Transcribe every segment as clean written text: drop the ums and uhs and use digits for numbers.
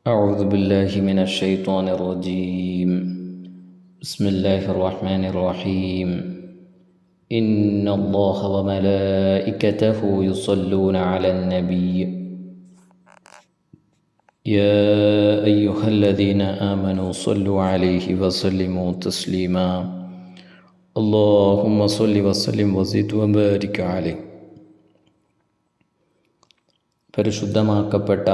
أعوذ بالله من الشيطان الرجيم. بسم الله الرحمن الرحيم. إن الله وملائكته يصلون على النبي يا أيها الذين آمنوا صلوا عليه وسلموا تسليما اللهم صل وسلم وزد وبارك عليه. പരിശുദ്ധമാക്കപ്പെട്ട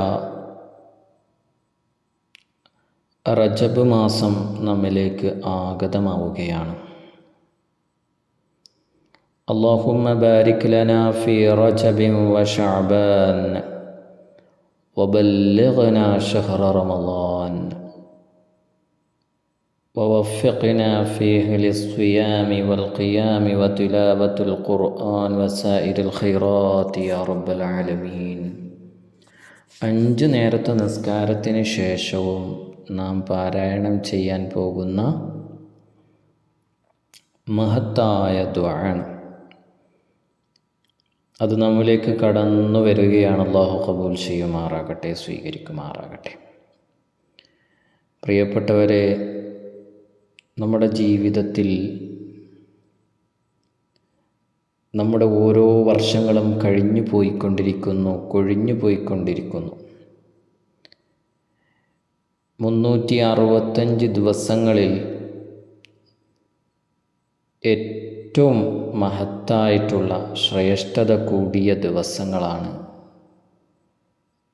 റജബ് മാസം നമ്മിലേക്ക് ആഗതമാവുകയാണ്. അല്ലാഹുമ്മ ബാരിക് ലനാ ഫീ റജബിൻ വശഅബാൻ വബല്ലിഗ്നാ ശഹ്റ റമളാൻ വവഫിഖ്നാ ഫീഹി ലിസ്സിയാമി വൽഖിയാമി വതിലാവത്തുൽ ഖുർആൻ വസായിരിൽ ഖൈറാത്തി യാ റബ്ബൽ ആലമീൻ. 5 നേരത്തെ നിസ്കാരത്തിന് ശേഷവും നാം പാരായണം ചെയ്യാൻ പോകുന്ന മഹത്തായ ദുആണ്. അത് നമ്മിലേക്ക് കടന്നു വരികയാണ്. അല്ലാഹു ഖബൂൽ ചെയ്യുമാറാകട്ടെ, സ്വീകരിക്കുമാറാകട്ടെ. പ്രിയപ്പെട്ടവരെ, നമ്മുടെ ജീവിതത്തിൽ നമ്മുടെ ഓരോ വർഷങ്ങളും കൊഴിഞ്ഞു പോയിക്കൊണ്ടിരിക്കുന്നു. 365 ദിവസങ്ങളിൽ ഏറ്റവും മഹത്തായിട്ടുള്ള ശ്രേഷ്ഠത കൂടിയ ദിവസങ്ങളാണ്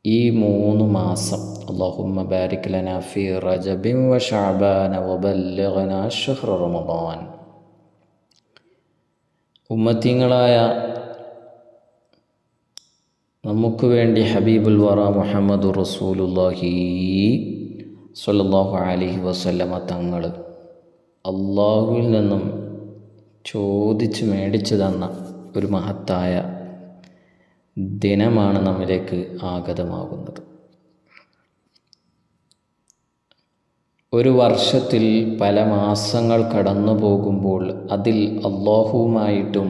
ഈ 3 മാസം. അല്ലാഹുമ്മ ബാരിക് ലനാ ഫീ റജബിൻ വശഅബാൻ വബല്ലിഗ്നാ ശഹ്റ റമളാൻ. ഉമ്മത്തിങ്ങളായ നമുക്ക് വേണ്ടി ഹബീബുൽ വറ മുഹമ്മദ് റസൂലുള്ളാഹി സ്വല്ലല്ലാഹു അലൈഹി വസല്ലമ തങ്ങൾ അള്ളാഹുവിൽ നിന്നും ചോദിച്ച് മേടിച്ചു തന്ന ഒരു മഹത്തായ ദിനമാണ് നമ്മിലേക്ക് ആഗതമാകുന്നത്. ഒരു വർഷത്തിൽ പല മാസങ്ങൾ കടന്നു പോകുമ്പോൾ അതിൽ അള്ളാഹുവുമായിട്ടും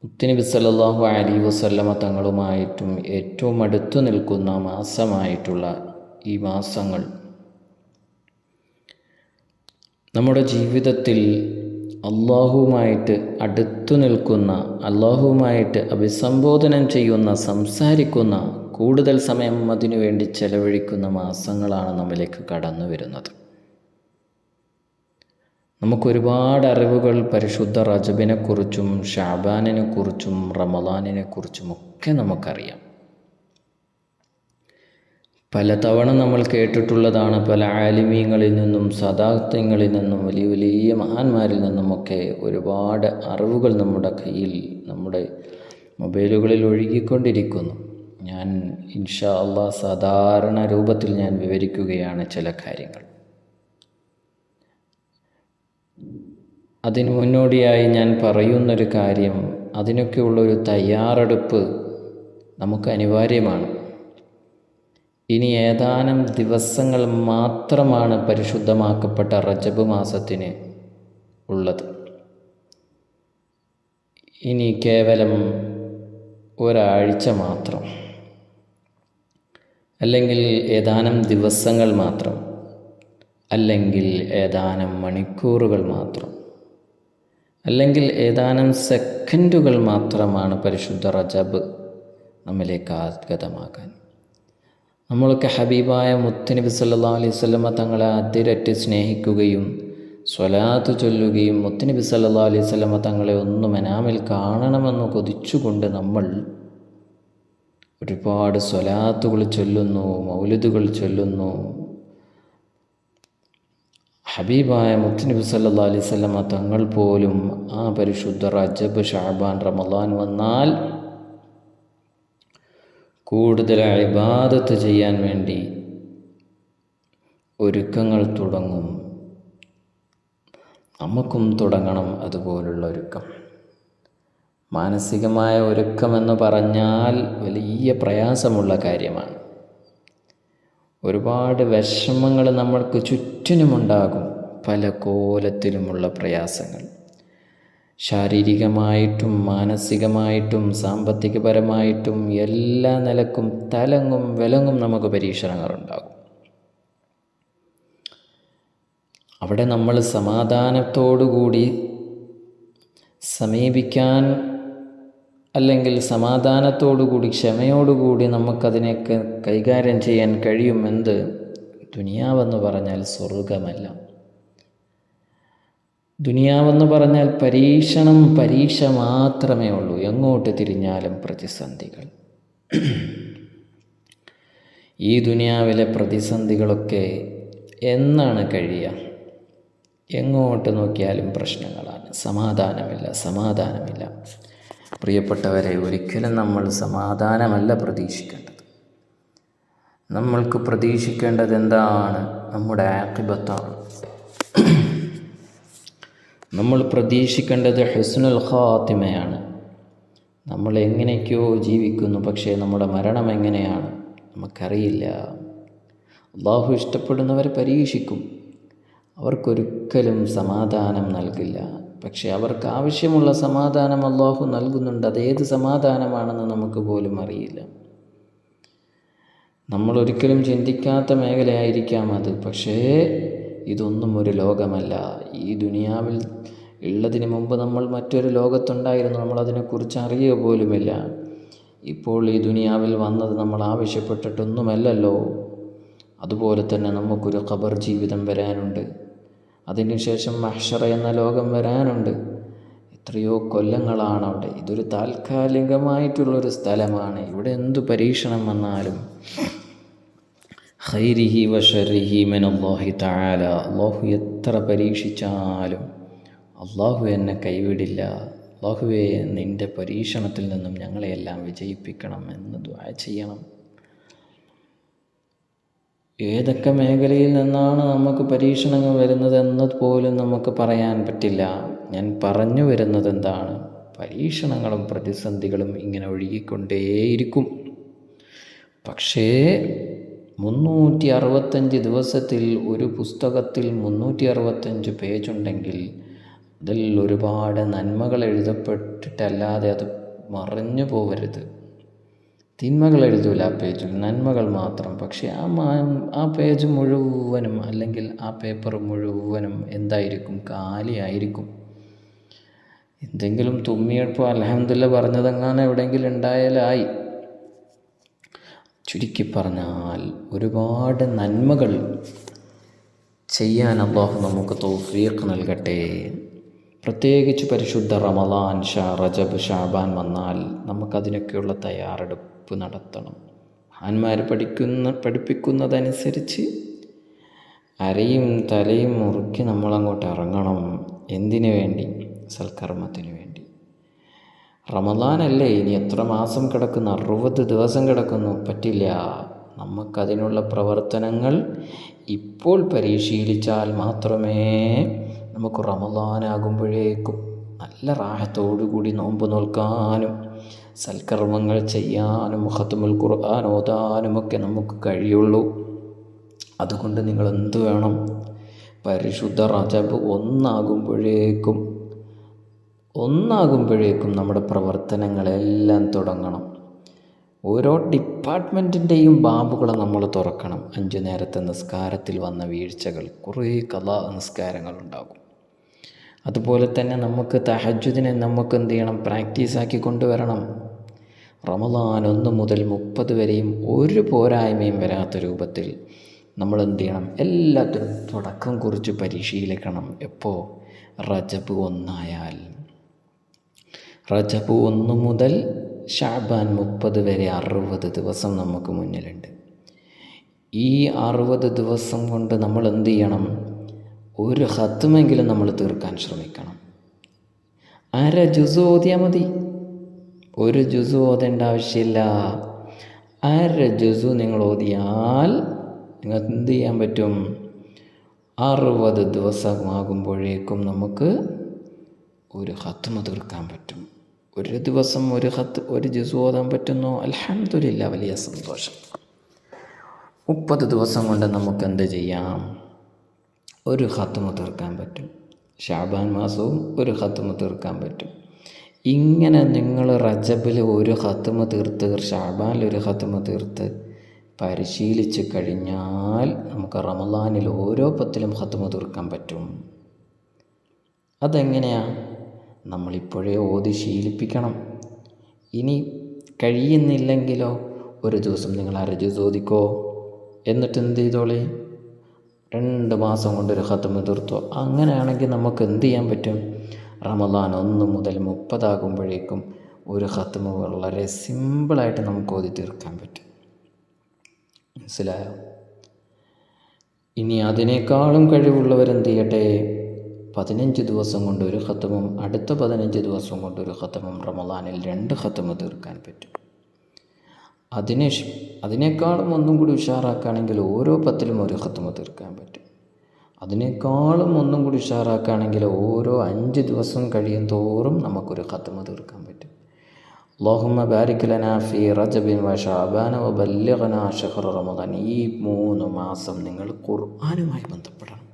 മുത്തുനബി സല്ലല്ലാഹു അലൈഹി വസല്ലമ തങ്ങളുമായിട്ടും ഏറ്റവും അടുത്തു നിൽക്കുന്ന മാസമായിട്ടുള്ള ഈ മാസങ്ങൾ നമ്മുടെ ജീവിതത്തിൽ അള്ളാഹുവുമായിട്ട് അടുത്തു നിൽക്കുന്ന, അള്ളാഹുവുമായിട്ട് അഭിസംബോധനം ചെയ്യുന്ന, സംസാരിക്കുന്ന, കൂടുതൽ സമയം അതിനു വേണ്ടി ചെലവഴിക്കുന്ന മാസങ്ങളാണ് നമ്മിലേക്ക് കടന്നു വരുന്നത്. നമുക്കൊരുപാട് അറിവുകൾ പരിശുദ്ധ റജബിനെക്കുറിച്ചും ഷഅബാനിനെക്കുറിച്ചും റമളാനിനെക്കുറിച്ചും ഒക്കെ നമുക്കറിയാം. പലതവണ നമ്മൾ കേട്ടിട്ടുള്ളതാണ്. പല ആലിമീങ്ങളിൽ നിന്നും സദാത്യങ്ങളിൽ നിന്നും വലിയ വലിയ മഹാന്മാരിൽ നിന്നുമൊക്കെ ഒരുപാട് അറിവുകൾ നമ്മുടെ കയ്യിൽ, നമ്മുടെ മൊബൈലുകളിൽ ഒഴുകിക്കൊണ്ടിരിക്കുന്നു. ഞാൻ ഇൻഷാ അല്ലാഹ് സാധാരണ രൂപത്തിൽ ഞാൻ വിവരിക്കുകയാണ് ചില കാര്യങ്ങൾ. അതിനു മുന്നോടിയായി ഞാൻ പറയുന്നൊരു കാര്യം, അതിനൊക്കെയുള്ളൊരു തയ്യാറെടുപ്പ് നമുക്ക് അനിവാര്യമാണ്. ഇനി ഏതാനും ദിവസങ്ങൾ മാത്രമാണ് പരിശുദ്ധമാക്കപ്പെട്ട റജബ് മാസത്തിന് ഉള്ളത്. ഇനി കേവലം ഒരാഴ്ച മാത്രം, അല്ലെങ്കിൽ ഏതാനും ദിവസങ്ങൾ മാത്രം, അല്ലെങ്കിൽ ഏതാനും മണിക്കൂറുകൾ മാത്രം, അല്ലെങ്കിൽ ഏതാനും സെക്കൻഡുകൾ മാത്രമാണ് പരിശുദ്ധ റജബ് നമ്മിലേക്ക് ആഗതമാകാൻ. നമ്മളൊക്കെ ഹബീബായ മുത്തുനബി സല്ലല്ലാഹു അലൈഹി വസല്ലമ തങ്ങളെ അതിരറ്റ് സ്നേഹിക്കുകയും സ്വലാത്ത് ചൊല്ലുകയും മുത്തുനബി സല്ലല്ലാഹു അലൈഹി വസല്ലമ തങ്ങളെ ഒന്ന് മനാമിൽ കാണണമെന്ന് കൊതിച്ചുകൊണ്ട് നമ്മൾ ഒരുപാട് സ്വലാത്തുകൾ ചൊല്ലുന്നു, മൗലിദുകൾ ചൊല്ലുന്നു. ഹബീബായ മുത്തുനബി സല്ലല്ലാഹു അലൈഹി വസല്ലമ തങ്ങൾ പോലും ആ പരിശുദ്ധ റജബ്, ഷഅബാൻ, റമളാൻ വന്നാൽ കൂടുതൽ ഇബാദത്ത് ചെയ്യാൻ വേണ്ടി ഒരുക്കങ്ങൾ തുടങ്ങും. നമുക്കും തുടങ്ങണം അതുപോലുള്ള ഒരുക്കം. മാനസികമായ ഒരുക്കമെന്ന് പറഞ്ഞാൽ വലിയ പ്രയാസമുള്ള കാര്യമാണ്. ഒരുപാട് വിഷമങ്ങൾ നമ്മൾക്ക് ചുറ്റിനുമുണ്ടാകും, പല കോലത്തിലുമുള്ള പ്രയാസങ്ങൾ. ശാരീരികമായിട്ടും മാനസികമായിട്ടും സാമ്പത്തികപരമായിട്ടും എല്ലാ നിലക്കും തലങ്ങും വിലങ്ങും നമുക്ക് പരീക്ഷണങ്ങളുണ്ടാകും. അവിടെ നമ്മൾ സമാധാനത്തോടുകൂടി സമീപിക്കാൻ, അല്ലെങ്കിൽ സമാധാനത്തോടുകൂടി ക്ഷമയോടുകൂടി നമുക്കതിനെയൊക്കെ കൈകാര്യം ചെയ്യാൻ കഴിയുമെന്ത്? ദുനിയാവെന്ന് പറഞ്ഞാൽ സ്വർഗമല്ല. ദുനിയാവെന്ന് പറഞ്ഞാൽ പരീക്ഷ മാത്രമേ ഉള്ളൂ. എങ്ങോട്ട് തിരിഞ്ഞാലും പ്രതിസന്ധികൾ. ഈ ദുനിയാവിലെ പ്രതിസന്ധികളൊക്കെ എന്നാണ് കഴിയുക? എങ്ങോട്ട് നോക്കിയാലും പ്രശ്നങ്ങളാണ്. സമാധാനമില്ല. പ്രിയപ്പെട്ടവരെ, ഒരിക്കലും നമ്മൾ സമാധാനമല്ല പ്രതീക്ഷിക്കേണ്ടത്. നമ്മൾക്ക് പ്രതീക്ഷിക്കേണ്ടത് എന്താണ്? നമ്മുടെ ആഖിബത്താണ്. നമ്മൾ പ്രതീക്ഷിക്കേണ്ടത് ഹുസ്നുൽ ഖാത്തിമയാണ്. നമ്മൾ എങ്ങനെയൊക്കെയോ ജീവിക്കുന്നു, പക്ഷേ നമ്മുടെ മരണം എങ്ങനെയാണ് നമുക്കറിയില്ല. അള്ളാഹു ഇഷ്ടപ്പെടുന്നവരെ പരീക്ഷിക്കും. അവർക്കൊരിക്കലും സമാധാനം നൽകില്ല. പക്ഷേ അവർക്ക് ആവശ്യമുള്ള സമാധാനം അള്ളാഹു നൽകുന്നുണ്ട്. അതേത് സമാധാനമാണെന്ന് നമുക്ക് പോലും അറിയില്ല. നമ്മളൊരിക്കലും ചിന്തിക്കാത്ത മേഖലയായിരിക്കാം അത്. പക്ഷേ ഇതൊന്നും ഒരു ലോകമല്ല. ഈ ദുനിയാവിൽ ഉള്ളതിന് മുമ്പ് നമ്മൾ മറ്റൊരു ലോകത്തുണ്ടായിരുന്നു. നമ്മളതിനെക്കുറിച്ച് അറിയുക പോലുമില്ല. ഇപ്പോൾ ഈ ദുനിയാവിൽ വന്നത് നമ്മൾ ആവശ്യപ്പെട്ടിട്ടൊന്നുമല്ലല്ലോ. അതുപോലെ തന്നെ നമുക്കൊരു ഖബർ ജീവിതം വരാനുണ്ട്. അതിനുശേഷം മഹ്ശറ എന്ന ലോകം വരാനുണ്ട്. എത്രയോ കൊല്ലങ്ങളാണ് അവിടെ. ഇതൊരു താൽക്കാലികമായിട്ടുള്ളൊരു സ്ഥലമാണ്. ഇവിടെ എന്തു പരീക്ഷണം വന്നാലും ഖൈരിഹി വശർരിഹി മിനല്ലാഹി തആല, അള്ളാഹു എത്ര പരീക്ഷിച്ചാലും അള്ളാഹു എന്നെ കൈവിടില്ല. അള്ളാഹുവേ, നിൻ്റെ പരീക്ഷണത്തിൽ നിന്നും ഞങ്ങളെയെല്ലാം വിജയിപ്പിക്കണം എന്ന് ദുആ ചെയ്യണം. ഏതൊക്കെ മേഖലയിൽ നിന്നാണ് നമുക്ക് പരീക്ഷണങ്ങൾ വരുന്നത് എന്നത് പോലും നമുക്ക് പറയാൻ പറ്റില്ല. ഞാൻ പറഞ്ഞു വരുന്നത് എന്താണ്? പരീക്ഷണങ്ങളും പ്രതിസന്ധികളും ഇങ്ങനെ ഒഴുകിക്കൊണ്ടേയിരിക്കും. പക്ഷേ 365 ദിവസത്തിൽ ഒരു പുസ്തകത്തിൽ 365 പേജുണ്ടെങ്കിൽ അതിൽ ഒരുപാട് നന്മകൾ എഴുതപ്പെട്ടിട്ടല്ലാതെ അത് മറഞ്ഞു പോവരുത്. തിന്മകൾ എഴുതൂല ആ പേജിൽ, നന്മകൾ മാത്രം. പക്ഷേ ആ പേജ് മുഴുവനും, അല്ലെങ്കിൽ ആ പേപ്പർ മുഴുവനും എന്തായിരിക്കും? കാലിയായിരിക്കും. എന്തെങ്കിലും തുമ്മിയപ്പോൾ അൽഹംദുലില്ലാഹ് പറഞ്ഞതെങ്ങാനും എവിടെയെങ്കിലും ഉണ്ടായാലായി. ചുരുക്കി പറഞ്ഞാൽ ഒരുപാട് നന്മകൾ ചെയ്യാൻ അല്ലാഹു നമുക്ക് തൗഫീഖ് നൽകട്ടെ. പ്രത്യേകിച്ച് പരിശുദ്ധ റമളാൻ, റജബ്, ശഅബാൻ വന്നാൽ നമുക്കതിനൊക്കെയുള്ള തയ്യാറെടുപ്പ് നടത്തണം. മഹാന്മാർ പഠിപ്പിക്കുന്നതനുസരിച്ച് അരയും തലയും മുറുക്കി നമ്മളങ്ങോട്ട് ഇറങ്ങണം. എന്തിനു വേണ്ടി? സൽക്കർമ്മത്തിന് വേണ്ടി. റമളാനല്ലേ, ഇനി എത്ര മാസം കിടക്കുന്നു? 60 ദിവസം കിടക്കുന്നു. പറ്റില്ല. നമുക്കതിനുള്ള പ്രവർത്തനങ്ങൾ ഇപ്പോൾ പരിശീലിച്ചാൽ മാത്രമേ നമുക്ക് റമളാനാകുമ്പോഴേക്കും നല്ല റാഹത്തോടുകൂടി നോമ്പ് നോൽക്കാനും സൽക്കർമ്മങ്ങൾ ചെയ്യാനും ഖത്മുൽ ഖുർആൻ ഓതാനുമൊക്കെ നമുക്ക് കഴിയുള്ളൂ. അതുകൊണ്ട് നിങ്ങൾ എന്ത് വേണം? പരിശുദ്ധ റജബ് ഒന്നാകുമ്പോഴേക്കും നമ്മുടെ പ്രവർത്തനങ്ങളെല്ലാം തുടങ്ങണം. ഓരോ ഡിപ്പാർട്ട്മെൻറ്റിൻ്റെയും ബാബുകൾ നമ്മൾ തുറക്കണം. 5 നേരത്തെ നിസ്കാരത്തിൽ വന്ന വീഴ്ചകൾ, കുറേ ഖളാ നിസ്കാരങ്ങളുണ്ടാകും. അതുപോലെ തന്നെ നമുക്ക് തഹജ്ജുദിനെ നമുക്ക് എന്ത് ചെയ്യണം? പ്രാക്ടീസാക്കി കൊണ്ടുവരണം. റമളാൻ 1 മുതൽ 30 വരെയും ഒരു പോരായ്മയും വരാത്ത രൂപത്തിൽ നമ്മൾ എന്ത് ചെയ്യണം? എല്ലാത്തിനും തുടക്കം കുറിച്ച് പരിശീലിക്കണം. എപ്പോൾ? റജബ് 1 ആയാൽ. റജബ് 1 മുതൽ ശഅബാൻ 30 വരെ 60 ദിവസം നമുക്ക് മുന്നിലുണ്ട്. ഈ 60 ദിവസം കൊണ്ട് നമ്മൾ എന്ത് ചെയ്യണം? ഒരു ഖത്മെങ്കിലും നമ്മൾ തീർക്കാൻ ശ്രമിക്കണം. അര ജുസ് ഓതിയാൽ മതി. ഒരു ജുസ് ഓതേണ്ട ആവശ്യമില്ല. അര ജുസ് നിങ്ങൾ ഓതിയാൽ നിങ്ങൾക്ക് എന്ത് ചെയ്യാൻ പറ്റും? 60 ദിവസമാകുമ്പോഴേക്കും നമുക്ക് ഒരു ഖത്മ തീർക്കാൻ പറ്റും. ഒരു ദിവസം ഒരു ജുസ് ഓതാൻ പറ്റുന്നു, അൽഹംദുലില്ലാഹ്, വലിയ സന്തോഷം. 30 ദിവസം കൊണ്ട് നമുക്ക് എന്ത് ചെയ്യാം? ഒരു ഖത്മ തീർക്കാൻ പറ്റും. ഷാബാൻ മാസവും ഒരു ഖത്മ് തീർക്കാൻ പറ്റും. ഇങ്ങനെ നിങ്ങൾ റജബിൽ ഒരു ഖത്മ് തീർത്ത് ഷാബാനിൽ ഒരു ഖത്മ് തീർത്ത് പരിശീലിച്ച് കഴിഞ്ഞാൽ നമുക്ക് റമളാനിൽ ഓരോ 10ലും ഖത്മ് തീർക്കാൻ പറ്റും. അതെങ്ങനെയാണ്? നമ്മളിപ്പോഴേ ഓതി ശീലിപ്പിക്കണം. ഇനി കഴിയുന്നില്ലെങ്കിലോ ഒരു ദിവസം നിങ്ങൾ അരജുസ് ഓതിക്കോ, എന്നിട്ട് എന്ത് ചെയ്തോളി, 2 മാസം കൊണ്ടൊരു ഖത്മ് തീർത്തോ. അങ്ങനെയാണെങ്കിൽ നമുക്ക് എന്ത് ചെയ്യാൻ പറ്റും? റമളാൻ 1 മുതൽ 30 ആകുമ്പോഴേക്കും ഒരു ഖത്മ് വളരെ സിമ്പിളായിട്ട് നമുക്ക് ഓതി തീർക്കാൻ പറ്റും. മനസ്സിലായോ? ഇനി അതിനേക്കാളും കഴിവുള്ളവരെന്ത് ചെയ്യട്ടെ, 15 ദിവസം കൊണ്ട് ഒരു ഖത്മും അടുത്ത 15 ദിവസം കൊണ്ട് ഒരു ഖത്മും റമളാനിൽ 2 ഖത്മ് തീർക്കാൻ പറ്റും. അതിനേക്കാളും ഒന്നും കൂടി ഉഷാറാക്കുകയാണെങ്കിൽ ഓരോ 10ലും ഒരു ഖത്മ് തീർക്കാൻ പറ്റും. അതിനേക്കാളും ഒന്നും കൂടി ഉഷാറാക്കുകയാണെങ്കിൽ ഓരോ 5 ദിവസം കഴിയും തോറും നമുക്കൊരു ഖത്മ് തീർക്കാൻ പറ്റും. അല്ലാഹുമ്മ ബാരിക് ലനാ ഫീ റജബിൻ വ ശഅബാന വ ബല്ലിഗ്നാ ശഹ്റ റമളാൻ. ഈ 3 മാസം നിങ്ങൾ ഖുർആനുമായി ബന്ധപ്പെടണം.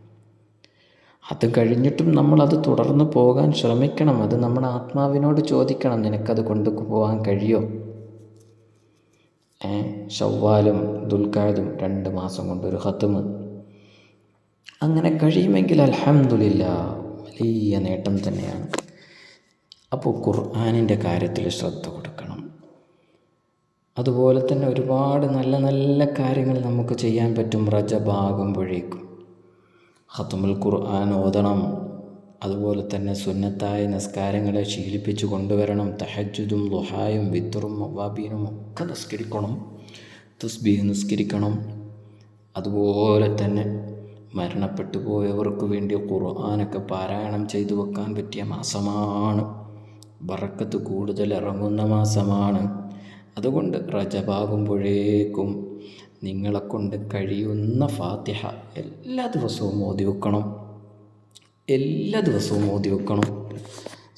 അത് കഴിഞ്ഞിട്ടും നമ്മളത് തുടർന്ന് പോകാൻ ശ്രമിക്കണം. അത് നമ്മുടെ ആത്മാവിനോട് ചോദിക്കണം, നിനക്കത് കൊണ്ടുപോകാൻ കഴിയോ? ശവ്വാലും ദുൽഖഅദും 2 മാസം കൊണ്ടൊരു ഖത്മ്. അങ്ങനെ കഴിയുമെങ്കിൽ അൽഹംദുലില്ലാഹ്, വലിയ നേട്ടം തന്നെയാണ്. അപ്പോൾ ഖുർആനിൻ്റെ കാര്യത്തിൽ ശ്രദ്ധ കൊടുക്കണം. അതുപോലെ തന്നെ ഒരുപാട് നല്ല നല്ല കാര്യങ്ങൾ നമുക്ക് ചെയ്യാൻ പറ്റും. റജബാകുമ്പോഴേക്കും ഖത്മുൽ ഖുർആൻ ഓതണം. അതുപോലെ തന്നെ സുന്നത്തായ നിസ്കാരങ്ങളെ ശീലിപ്പിച്ച് കൊണ്ടുവരണം. തഹജ്ജുദും ളുഹായും വിത്റും മവാബീനും ഒക്കെ നിസ്കരിക്കണം. തസ്ബീഹ് നിസ്കരിക്കണം. അതുപോലെ തന്നെ മരണപ്പെട്ടു പോയവർക്ക് വേണ്ടി ഖുർആനൊക്കെ പാരായണം ചെയ്തു വെക്കാൻ പറ്റിയ മാസമാണ്. ബറക്കത്ത് കൂടുതൽ ഇറങ്ങുന്ന മാസമാണ്. അതുകൊണ്ട് റജബാകുമ്പോഴേക്കും നിങ്ങളെക്കൊണ്ട് കഴിയുന്ന ഫാത്തിഹ എല്ലാ ദിവസവും ഓതി വെക്കണം. എല്ലാ ദിവസവും ഓതി വെക്കണം.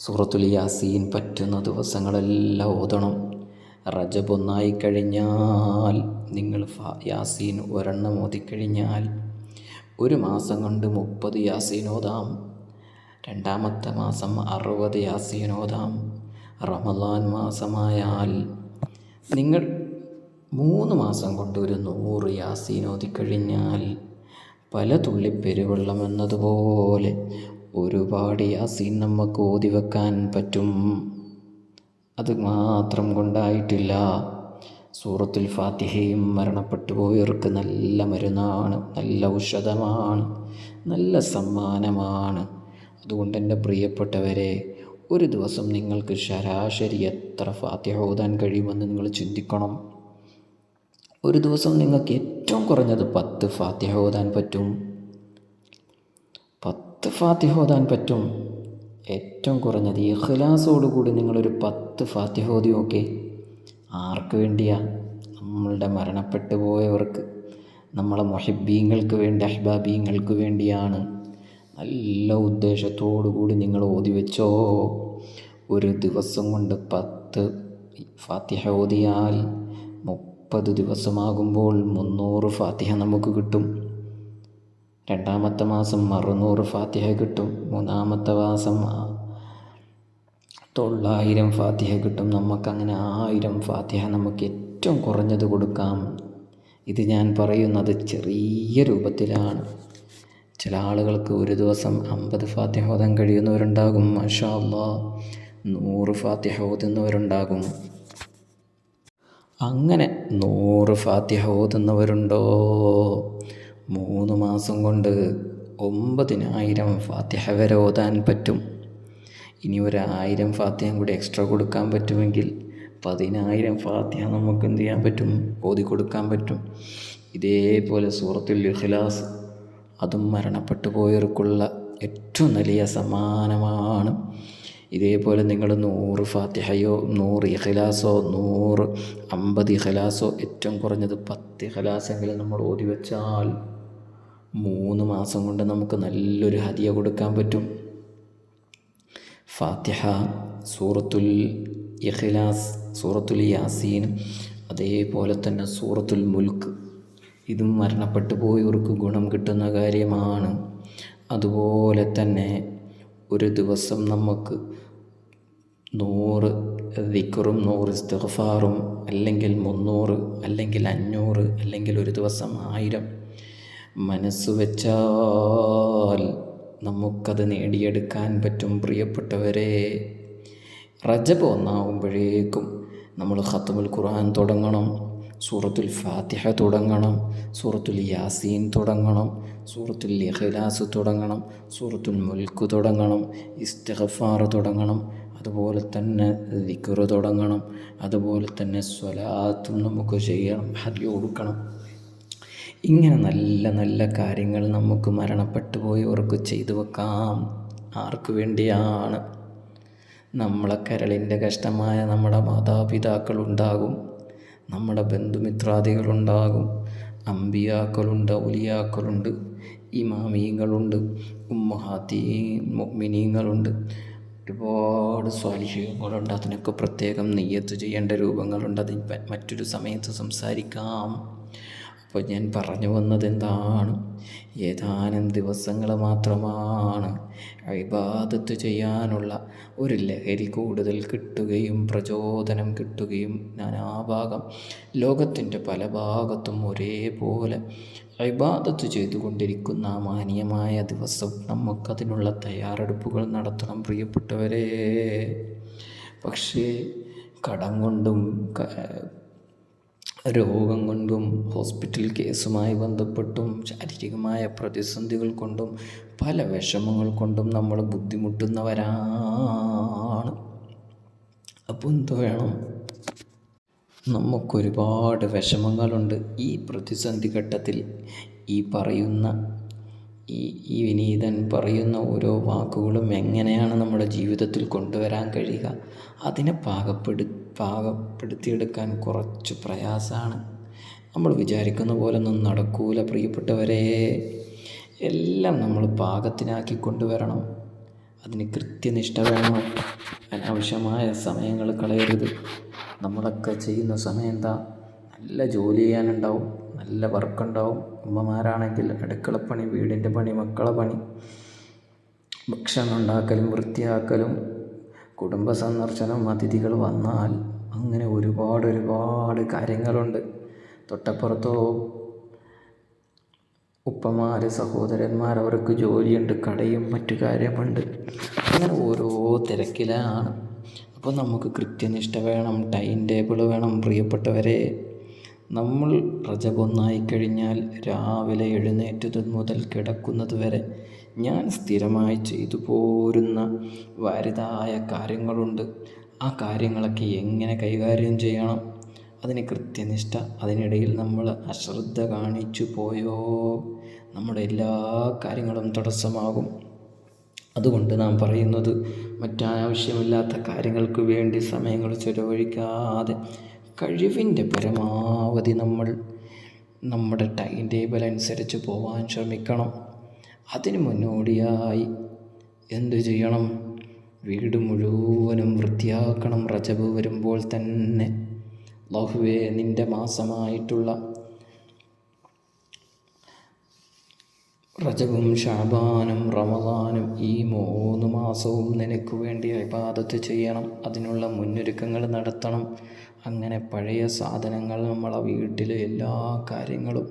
സൂറത്തുൽ യാസീൻ പറ്റുന്ന ദിവസങ്ങളെല്ലാം ഓതണം. റജബ് 1 കഴിഞ്ഞാൽ നിങ്ങൾ യാസീൻ ഒരെണ്ണം ഓതിക്കഴിഞ്ഞാൽ 1 മാസം കൊണ്ട് 30 യാസീൻ ഓതാം. 2ാമത്തെ മാസം 60 യാസീൻ ഓതാം. റമളാൻ മാസമായാൽ നിങ്ങൾ 3 മാസം കൊണ്ട് ഒരു 100 യാസീൻ ഓതിക്കഴിഞ്ഞാൽ പല തുള്ളി പെരുവെള്ളം എന്നതുപോലെ ഒരുപാട് യാസീൻ നമുക്ക് ഓതി വെക്കാൻ പറ്റും. അത് മാത്രം കൊണ്ടായിട്ടില്ല, സൂറത്തുൽ ഫാത്തിഹയും മരണപ്പെട്ടു പോയവർക്ക് നല്ല മരുന്നാണ്, നല്ല ഔഷധമാണ്, നല്ല സമ്മാനമാണ്. അതുകൊണ്ട് എൻ്റെ പ്രിയപ്പെട്ടവരെ, ഒരു ദിവസം നിങ്ങൾക്ക് ശരാശരി എത്ര ഫാത്തിഹ ഓതാൻ കഴിയുമെന്ന് നിങ്ങൾ ചിന്തിക്കണം. ഒരു ദിവസം നിങ്ങൾക്ക് ഏറ്റവും കുറഞ്ഞത് 10 ഫാത്തിഹ ഓതാൻ പറ്റും. 10 ഫാത്തിഹ ഓതാൻ പറ്റും. ഏറ്റവും കുറഞ്ഞത് ഇഖ്ലാസോടുകൂടി നിങ്ങളൊരു 10 ഫാത്തിഹ ഓതി നോക്കേ. ആർക്ക് വേണ്ടിയാ? നമ്മളുടെ മരണപ്പെട്ടു പോയവർക്ക്, നമ്മളെ മുഹിബ്ബീങ്ങൾക്ക് വേണ്ടി, അഹ്ബാബീങ്ങൾക്ക് വേണ്ടിയാണ്. നല്ല ഉദ്ദേശത്തോടു കൂടി നിങ്ങൾ ഓതി വെച്ചോ. ഒരു ദിവസം കൊണ്ട് 10 ഫാത്തിഹ ഓതിയാൽ 30 ദിവസമാകുമ്പോൾ 300 ഫാത്തിഹ നമുക്ക് കിട്ടും. 2ാമത്തെ മാസം 600 ഫാത്തിഹ കിട്ടും. 3ാമത്തെ മാസം 900 ഫാത്തിഹ കിട്ടും. നമുക്കങ്ങനെ 1000 ഫാത്തിഹ നമുക്ക് ഏറ്റവും കുറഞ്ഞത് കൊടുക്കാം. ഇത് ഞാൻ പറയുന്നത് ചെറിയ രൂപത്തിലാണ്. ചില ആളുകൾക്ക് ഒരു ദിവസം 50 ഫാത്തിഹ ഓതാൻ കഴിയുന്നവരുണ്ടാകും. മാഷാ അല്ലാഹ്, 100 ഫാത്തിഹ ഓതുന്നവരുണ്ടാകും. അങ്ങനെ 100 ഫാത്തിഹ ഓതുന്നവരുണ്ടോ? 3 മാസം കൊണ്ട് 9000 ഫാത്തിഹ വരെ ഓതാൻ പറ്റും. ഇനി 1000 ഫാത്തിഹ കൂടി എക്സ്ട്രാ കൊടുക്കാൻ പറ്റുമെങ്കിൽ 10000 ഫാത്തിഹ നമുക്ക് എന്ത് ചെയ്യാൻ പറ്റും? ഓതി കൊടുക്കാൻ പറ്റും. ഇതേപോലെ സൂറത്തുൽ ഇഖ്ലാസ്, അതും മരണപ്പെട്ടു പോയവർക്കുള്ള ഏറ്റവും വലിയ സമ്മാനമാണ്. ഇതേപോലെ നിങ്ങൾ 100 ഫാത്തിഹയോ 100 ഇഖ്ലാസോ 150 ഇഖ്ലാസോ ഏറ്റവും കുറഞ്ഞത് 10 ഇഖ്ലാസെങ്കിലും നമ്മൾ ഓതി വെച്ചാൽ 3 മാസം കൊണ്ട് നമുക്ക് നല്ലൊരു ഹദിയ കൊടുക്കാൻ പറ്റും. ഫാത്തിഹ, സൂറത്തുൽ ഇഖ്ലാസ്, സൂറത്തുൽ യാസീൻ, അതേപോലെ തന്നെ സൂറത്തുൽ മുൽക്ക്, ഇതും മരണപ്പെട്ടു പോയവർക്ക് ഗുണം കിട്ടുന്ന കാര്യമാണ്. അതുപോലെ തന്നെ ഒരു ദിവസം നമുക്ക് 100 ദിക്റും 100 ഇസ്തിഗ്ഫാറും, അല്ലെങ്കിൽ 300, അല്ലെങ്കിൽ 500, അല്ലെങ്കിൽ ഒരു ദിവസം 1000 മനസ്സ് വെച്ചാൽ നമുക്കത് നേടിയെടുക്കാൻ പറ്റും. പ്രിയപ്പെട്ടവരെ, റജബ് ഒന്നാകുമ്പോഴേക്കും നമ്മൾ ഖത്മുൽ ഖുർആൻ തുടങ്ങണം, സൂറത്തുൽ ഫാത്തിഹ തുടങ്ങണം, സൂറത്തുൽ യാസീൻ തുടങ്ങണം, സൂറത്തുൽ ഇഖ്ലാസ് തുടങ്ങണം, സൂറത്തുൽ മുൽക്ക് തുടങ്ങണം, ഇസ്തിഗ്ഫാർ തുടങ്ങണം, അതുപോലെ തന്നെ ദിക്ർ തുടങ്ങണം, അതുപോലെ തന്നെ സ്വലാത്തും നമുക്ക് ചെയ്യണം, ഹദിയ കൊടുക്കണം. ഇങ്ങനെ നല്ല നല്ല കാര്യങ്ങൾ നമുക്ക് മരണപ്പെട്ടു പോയവർക്ക് ചെയ്തു വെക്കാം. ആർക്ക് വേണ്ടിയാണ്? നമ്മളെ കരളിൻ്റെ കഷ്ടമായ നമ്മുടെ മാതാപിതാക്കളുണ്ടാകും, നമ്മുടെ ബന്ധുമിത്രാദികളുണ്ടാകും, അമ്പിയാക്കളുണ്ട്, ഔലിയാക്കളുണ്ട്, ഇമാമീങ്ങളുണ്ട്, ഉമ്മഹാത്തി മുഅ്മിനീങ്ങളുണ്ട്, ഒരുപാട് സ്വാലിഹീങ്ങളുണ്ട്. അതിനൊക്കെ പ്രത്യേകം നിയ്യത്ത് ചെയ്യേണ്ട രൂപങ്ങളുണ്ട്. അത് മറ്റൊരു സമയത്ത് സംസാരിക്കാം. അപ്പോൾ ഞാൻ പറഞ്ഞു വന്നത് എന്താണ്? ഏതാനും ദിവസങ്ങൾ മാത്രമാണ് ഇബാദത്ത് ചെയ്യാനുള്ള ഒരു ലഹരി കൂടുതൽ കിട്ടുകയും പ്രചോദനം കിട്ടുകയും നാനാഭാഗം ലോകത്തിൻ്റെ പല ഭാഗത്തും ഒരേപോലെ ഇബാദത്ത് ചെയ്തുകൊണ്ടിരിക്കുന്ന ആ മാന്യമായ ദിവസം നമുക്കതിനുള്ള തയ്യാറെടുപ്പുകൾ നടത്തണം പ്രിയപ്പെട്ടവരെ. പക്ഷേ കടം കൊണ്ടും രോഗം കൊണ്ടും ഹോസ്പിറ്റൽ കേസുമായി ബന്ധപ്പെട്ടും ശാരീരികമായ പ്രതിസന്ധികൾ കൊണ്ടും പല വിഷമങ്ങൾ കൊണ്ടും നമ്മൾ ബുദ്ധിമുട്ടുന്നവരാണ്. അപ്പോൾ എന്ത് വേണം? നമുക്കൊരുപാട് വിഷമങ്ങളുണ്ട്. ഈ പ്രതിസന്ധി ഘട്ടത്തിൽ ഈ വിനീതൻ പറയുന്ന ഓരോ വാക്കുകളും എങ്ങനെയാണ് നമ്മുടെ ജീവിതത്തിൽ കൊണ്ടുവരാൻ കഴിയുക? അതിനെ പാകപ്പെടുത്തിയെടുക്കാൻ കുറച്ച് പ്രയാസമാണ്. നമ്മൾ വിചാരിക്കുന്ന പോലൊന്നും നടക്കൂല പ്രിയപ്പെട്ടവരെ. എല്ലാം നമ്മൾ പാകത്തിനാക്കി കൊണ്ടുവരണം. അതിന് കൃത്യനിഷ്ഠ വേണം. അനാവശ്യമായ സമയങ്ങൾ കളയരുത്. നമ്മളൊക്കെ ചെയ്യുന്ന സമയം എന്താ? നല്ല ജോലി ചെയ്യാനുണ്ടാവും, നല്ല വർക്കുണ്ടാവും. ഉമ്മമാരാണെങ്കിൽ അടുക്കളപ്പണി, വീടിൻ്റെ പണി, മക്കളെ പണി, ഭക്ഷണം ഉണ്ടാക്കലും വൃത്തിയാക്കലും, കുടുംബ സന്ദർശനം, അതിഥികൾ വന്നാൽ, അങ്ങനെ ഒരുപാട് കാര്യങ്ങളുണ്ട്. തൊട്ടപ്പുറത്തോ ഉപ്പമാർ, സഹോദരന്മാർ, അവർക്ക് ജോലിയുണ്ട്, കടയും മറ്റു കാര്യമുണ്ട്. അങ്ങനെ ഓരോ തിരക്കിലാണ്. അപ്പോൾ നമുക്ക് കൃത്യനിഷ്ഠ വേണം, ടൈം ടേബിൾ വേണം പ്രിയപ്പെട്ടവരെ. നമ്മൾ റജബ് ഒന്നായിക്കഴിഞ്ഞാൽ രാവിലെ എഴുന്നേറ്റത് മുതൽ കിടക്കുന്നത് വരെ ഞാൻ സ്ഥിരമായി ചെയ്തു പോരുന്ന വാരിതായ കാര്യങ്ങളുണ്ട്. ആ കാര്യങ്ങളൊക്കെ എങ്ങനെ കൈകാര്യം ചെയ്യണം? അതിന് കൃത്യനിഷ്ഠ. അതിനിടയിൽ നമ്മൾ അശ്രദ്ധ കാണിച്ചു പോയോ നമ്മുടെ എല്ലാ കാര്യങ്ങളും തടസ്സമാകും. അതുകൊണ്ട് നാം പറയുന്നത്, മറ്റാവശ്യമില്ലാത്ത കാര്യങ്ങൾക്ക് വേണ്ടി സമയങ്ങൾ ചെലവഴിക്കാതെ കഴിവിൻ്റെ പരമാവധി നമ്മൾ നമ്മുടെ ടൈം ടേബിൾ അനുസരിച്ച് പോകാൻ ശ്രമിക്കണം. അതിന് മുന്നോടിയായി എന്തു ചെയ്യണം? വീട് മുഴുവനും വൃത്തിയാക്കണം. റജബ് വരുമ്പോൾ തന്നെ അല്ലാഹുവേ, നിൻ്റെ മാസമായിട്ടുള്ള റജബും ഷഅബാനും റമദാനും, ഈ 3 മാസവും നിനക്ക് വേണ്ടി ഇബാദത്ത് ചെയ്യണം. അതിനുള്ള മുന്നൊരുക്കങ്ങൾ നടത്തണം. അങ്ങനെ പഴയ സാധനങ്ങൾ, നമ്മളെ വീട്ടിലെ എല്ലാ കാര്യങ്ങളും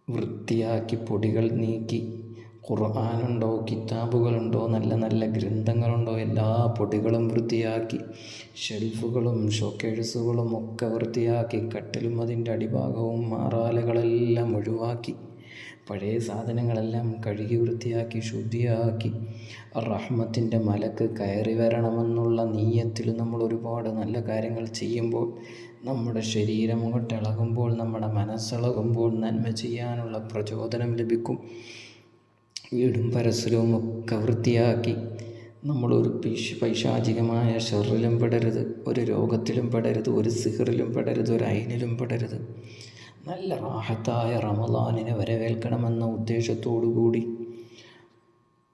വൃത്തിയാക്കി പൊടികൾ നീക്കി, ഖുർആനുണ്ടോ, കിതാബുകളുണ്ടോ, നല്ല നല്ല ഗ്രന്ഥങ്ങളുണ്ടോ, എല്ലാ പൊടികളും വൃത്തിയാക്കി, ഷെൽഫുകളും ഷോക്കേഴ്സുകളും ഒക്കെ വൃത്തിയാക്കി, കട്ടിലും അതിൻ്റെ അടിഭാഗവും മാറാലകളെല്ലാം ഒഴിവാക്കി, പഴയ സാധനങ്ങളെല്ലാം കഴുകി വൃത്തിയാക്കി ശുദ്ധിയാക്കി, റഹ്മത്തിൻ്റെ മലക്ക് കയറി വരണമെന്നുള്ള നീയത്തിൽ നമ്മൾ ഒരുപാട് നല്ല കാര്യങ്ങൾ ചെയ്യുമ്പോൾ, നമ്മുടെ ശരീരം അങ്ങോട്ട് ഇളകുമ്പോൾ, നമ്മുടെ മനസ്സിളകുമ്പോൾ നന്മ ചെയ്യാനുള്ള പ്രചോദനം ലഭിക്കും. വീടും പരിസരവും ഒക്കെ വൃത്തിയാക്കി, നമ്മളൊരു പൈശാചികമായ ഷർറിലും പെടരുത്, ഒരു രോഗത്തിലും പെടരുത്, ഒരു സിഹറിലും പെടരുത്, ഒരു ഐനിലും പെടരുത്. നല്ല റാഹത്തായ റമദാനിനെ വരവേൽക്കണമെന്ന ഉദ്ദേശത്തോടുകൂടി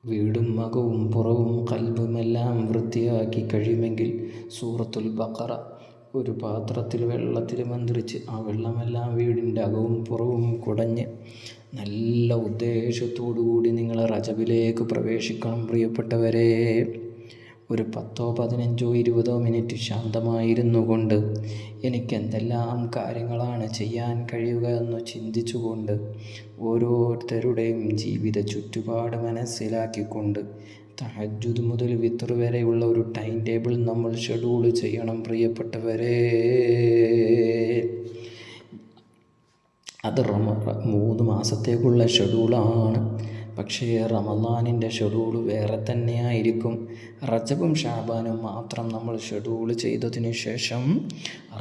വീടും അകവും പുറവും ഖൽബുമെല്ലാം വൃത്തിയാക്കി കഴിയുമെങ്കിൽ സൂറത്തുൽ ബഖറ ഒരു പാത്രത്തിൽ വെള്ളത്തിൽ മന്ത്രിച്ച് ആ വെള്ളമെല്ലാം വീടിൻ്റെ അകവും പുറവും കുടഞ്ഞ് നല്ല ഉദ്ദേശത്തോടു കൂടി നിങ്ങൾ റജബിലേക്ക് പ്രവേശിക്കണം പ്രിയപ്പെട്ടവരെ. ഒരു 10-15-20 മിനിറ്റ് ശാന്തമായിരുന്നു കൊണ്ട് എനിക്ക് എന്തെല്ലാം കാര്യങ്ങളാണ് ചെയ്യാൻ കഴിയുക എന്ന് ചിന്തിച്ചുകൊണ്ട് ഓരോരുത്തരുടെയും ജീവിത ചുറ്റുപാട് മനസ്സിലാക്കിക്കൊണ്ട് തഹജ്ജുദ് മുതൽ വിത്ർ വരെയുള്ള ഒരു ടൈം ടേബിൾ നമ്മൾ ഷെഡ്യൂൾ ചെയ്യണം പ്രിയപ്പെട്ടവരെ. അത് 3 മാസത്തേക്കുള്ള ഷെഡ്യൂളാണ്. പക്ഷേ റമളാനിൻ്റെ ഷെഡ്യൂൾ വേറെ തന്നെയായിരിക്കും. റജബും ഷാബാനും മാത്രം നമ്മൾ ഷെഡ്യൂൾ ചെയ്തതിന് ശേഷം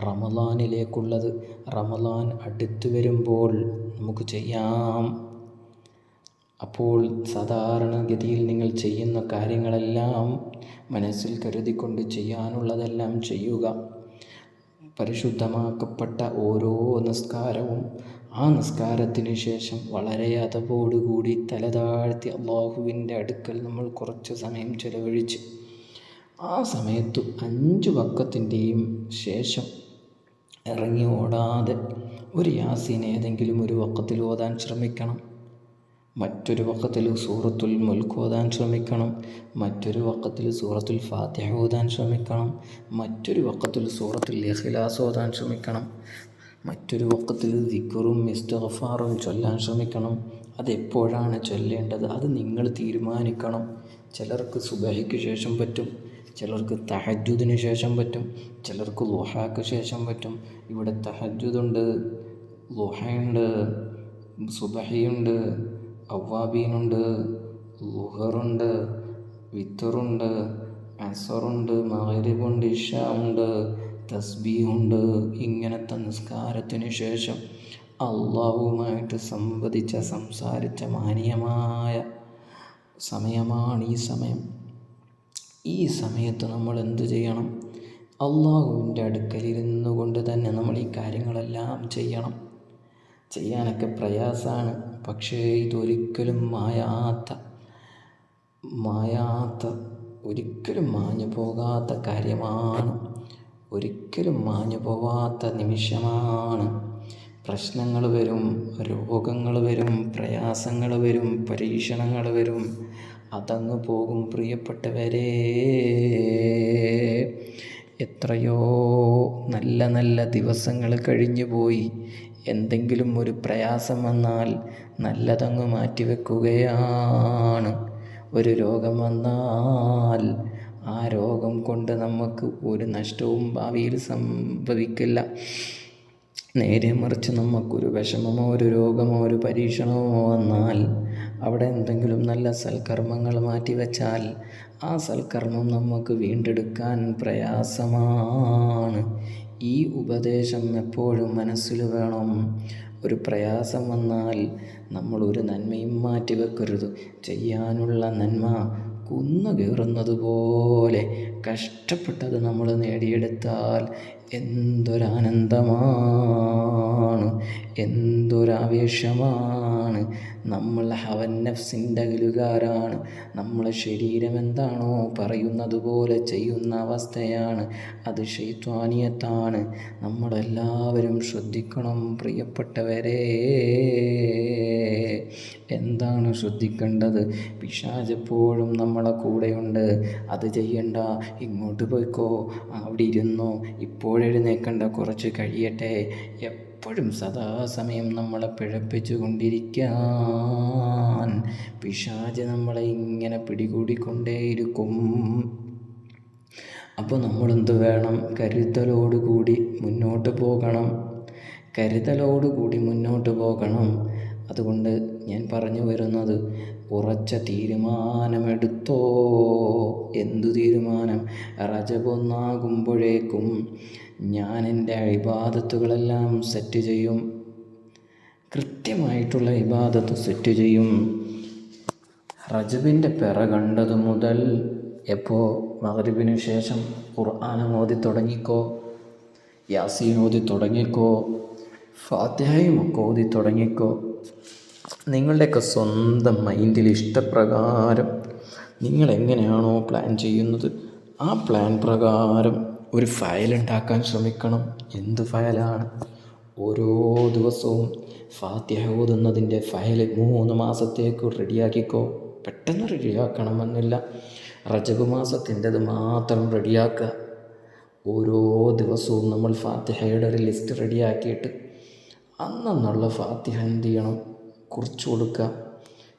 റമളാനിലേക്കുള്ളത് റമളാൻ അടുത്ത് വരുമ്പോൾ നമുക്ക് ചെയ്യാം. അപ്പോൾ സാധാരണഗതിയിൽ നിങ്ങൾ ചെയ്യുന്ന കാര്യങ്ങളെല്ലാം മനസ്സിൽ കരുതിക്കൊണ്ട് ചെയ്യാനുള്ളതെല്ലാം ചെയ്യുക. പരിശുദ്ധമാക്കപ്പെട്ട ഓരോ നിസ്കാരവും ആ നിസ്കാരത്തിന് ശേഷം വളരെ അതപോടുകൂടി തലതാഴ്ത്തി അള്ളാഹുവിൻ്റെ അടുക്കൽ നമ്മൾ കുറച്ച് സമയം ചെലവഴിച്ച് ആ സമയത്ത് 5 വഖത്തിൻ്റെയും ശേഷം ഇറങ്ങി ഓടാതെ ഒരു യാസീൻ ഏതെങ്കിലും ഒരു വഖത്തിൽ ഓതാൻ ശ്രമിക്കണം. മറ്റൊരു വഖത്തിൽ സൂറത്തുൽ മുൽക്ക് ഓതാൻ ശ്രമിക്കണം. മറ്റൊരു വഖത്തിൽ സൂറത്തുൽ ഫാത്തിഹ ഓതാൻ ശ്രമിക്കണം. മറ്റൊരു വഖത്തിൽ സൂറത്തുൽ ഇഖ്ലാസ് ഓതാൻ ശ്രമിക്കണം. മറ്റൊരു വഖത്തിൽ ദിക്റും ഇസ്തിഗ്ഫാറും ചൊല്ലാൻ ശ്രമിക്കണം. അതെപ്പോഴാണ് ചൊല്ലേണ്ടത് അത് നിങ്ങൾ തീരുമാനിക്കണം. ചിലർക്ക് സുബഹിക്ക് ശേഷം പറ്റും, ചിലർക്ക് തഹജ്ജുദിന് ശേഷം പറ്റും, ചിലർക്ക് ളുഹാക്ക് ശേഷം പറ്റും. ഇവിടെ തഹജ്ജുദുണ്ട്, ളുഹയുണ്ട്, സുബഹിയുണ്ട്, അവ്വാബീനുണ്ട്, ളുഹറുണ്ട്, വിത്തറുണ്ട്, അസറുണ്ട്, മഗ്രിബുണ്ട്, ഇശാ ഉണ്ട്, തസ്ബീഹുണ്ട്. ഇങ്ങനത്തെ നിസ്കാരത്തിന് ശേഷം അള്ളാഹുവുമായിട്ട് സംസാരിച്ച മാന്യമായ സമയമാണ് ഈ സമയം. ഈ സമയത്ത് നമ്മൾ എന്ത് ചെയ്യണം? അള്ളാഹുവിൻ്റെ അടുക്കലിരുന്നു കൊണ്ട് തന്നെ നമ്മൾ ഈ കാര്യങ്ങളെല്ലാം ചെയ്യണം. ചെയ്യാനൊക്കെ പ്രയാസമാണ്, പക്ഷേ ഇതൊരിക്കലും മായാത്ത ഒരിക്കലും മാഞ്ഞു പോകാത്ത കാര്യമാണ്. ഒരിക്കലും മാഞ്ഞു പോവാത്ത നിമിഷമാണ്. പ്രശ്നങ്ങൾ വരും, രോഗങ്ങൾ വരും, പ്രയാസങ്ങൾ വരും, പരീക്ഷണങ്ങൾ വരും. അതങ്ങ് പോകും പ്രിയപ്പെട്ടവരെ. എത്രയോ നല്ല നല്ല ദിവസങ്ങൾ കഴിഞ്ഞു പോയി. എന്തെങ്കിലും ഒരു പ്രയാസം വന്നാൽ നല്ലതങ്ങ് മാറ്റിവെക്കുകയാണ്. ഒരു രോഗം വന്നാൽ ആ രോഗം കൊണ്ട് നമുക്ക് ഒരു നഷ്ടവും ഭാവിയിൽ സംഭവിക്കില്ല. നേരെ മറിച്ച് നമുക്കൊരു വിഷമമോ ഒരു രോഗമോ ഒരു പരീക്ഷണമോ വന്നാൽ അവിടെ എന്തെങ്കിലും നല്ല സൽക്കർമ്മങ്ങൾ മാറ്റിവെച്ചാൽ ആ സൽക്കർമ്മം നമുക്ക് വീണ്ടെടുക്കാൻ പ്രയാസമാണ്. ഈ ഉപദേശം എപ്പോഴും മനസ്സിൽ വേണം. ഒരു പ്രയാസം വന്നാൽ നമ്മൾ ഒരു നന്മയും മാറ്റിവെക്കരുത്. ചെയ്യാനുള്ള നന്മ കുന്നുകയറുന്നത് പോലെ കഷ്ടപ്പെട്ടത് നമ്മൾ നേടിയെടുത്താൽ എന്തൊരാനന്ദമാണ്, എന്തൊരാവേശമാണ്. നമ്മൾ ഹവൻ നഫ്സിൻ്റെ അകലുകാരാണ്. നമ്മളെ ശരീരം എന്താണോ പറയുന്നത് പോലെ ചെയ്യുന്ന അവസ്ഥയാണ്. അത് ശൈത്വാനിയത്താണ്. നമ്മളെല്ലാവരും ശ്രദ്ധിക്കണം പ്രിയപ്പെട്ടവരെ. എന്താണ് ശ്രദ്ധിക്കേണ്ടത്? പിശാച് എപ്പോഴും നമ്മളെ കൂടെയുണ്ട്. അത് ചെയ്യണ്ട, ഇങ്ങോട്ട് പോയിക്കോ, അവിടെ ഇരുന്നോ, ഇപ്പോഴെഴുന്നേക്കണ്ട, കുറച്ച് കഴിയട്ടെ. എപ്പോഴും സദാസമയം നമ്മളെ പിഴപ്പിച്ചു കൊണ്ടിരിക്കാൻ പിശാച് നമ്മളെ ഇങ്ങനെ പിടികൂടിക്കൊണ്ടേയിരിക്കും. അപ്പോൾ നമ്മളെന്ത് വേണം? കരുതലോടുകൂടി മുന്നോട്ട് പോകണം. അതുകൊണ്ട് ഞാൻ പറഞ്ഞു വരുന്നത്, ഉറച്ച തീരുമാനമെടുത്തോ. എന്തു തീരുമാനം? റജബൊന്നാകുമ്പോഴേക്കും ഞാൻ എൻ്റെ ഇബാദത്തുകളെല്ലാം സെറ്റ് ചെയ്യും. കൃത്യമായിട്ടുള്ള ഇബാദത്ത് സെറ്റ് ചെയ്യും. റജബിൻ്റെ പിറ കണ്ടതു മുതൽ മഗ്രിബിന് ശേഷം ഖുർആൻ ഓതി തുടങ്ങിക്കോ, യാസീൻ ഓതി തുടങ്ങിക്കോ, ഫാത്തിഹയും ഒക്കെ ഓതി തുടങ്ങിക്കോ. നിങ്ങളുടെയൊക്കെ സ്വന്തം മൈൻഡിൽ ഇഷ്ടപ്രകാരം നിങ്ങൾ എങ്ങനെയാണോ പ്ലാൻ ചെയ്യുന്നത് ആ പ്ലാൻ പ്രകാരം ഒരു ഫയൽ ഉണ്ടാക്കാൻ ശ്രമിക്കണം. എന്ത് ഫയലാണ്? ഓരോ ദിവസവും ഫാത്തിഹ ഓതുന്നതിൻ്റെ ഫയൽ 3 മാസത്തേക്ക് റെഡിയാക്കിക്കോ. പെട്ടെന്ന് റെഡിയാക്കണമെന്നില്ല, റജബ് മാസത്തിൻ്റെത് മാത്രം റെഡിയാക്കുക. ഓരോ ദിവസവും നമ്മൾ ഫാത്തിഹയുടെ ഒരു ലിസ്റ്റ് റെഡിയാക്കിയിട്ട് അന്നുള്ള ഫാത്തിഹ എന്ത് ചെയ്യണം, കുറിച്ച് കൊടുക്കുക.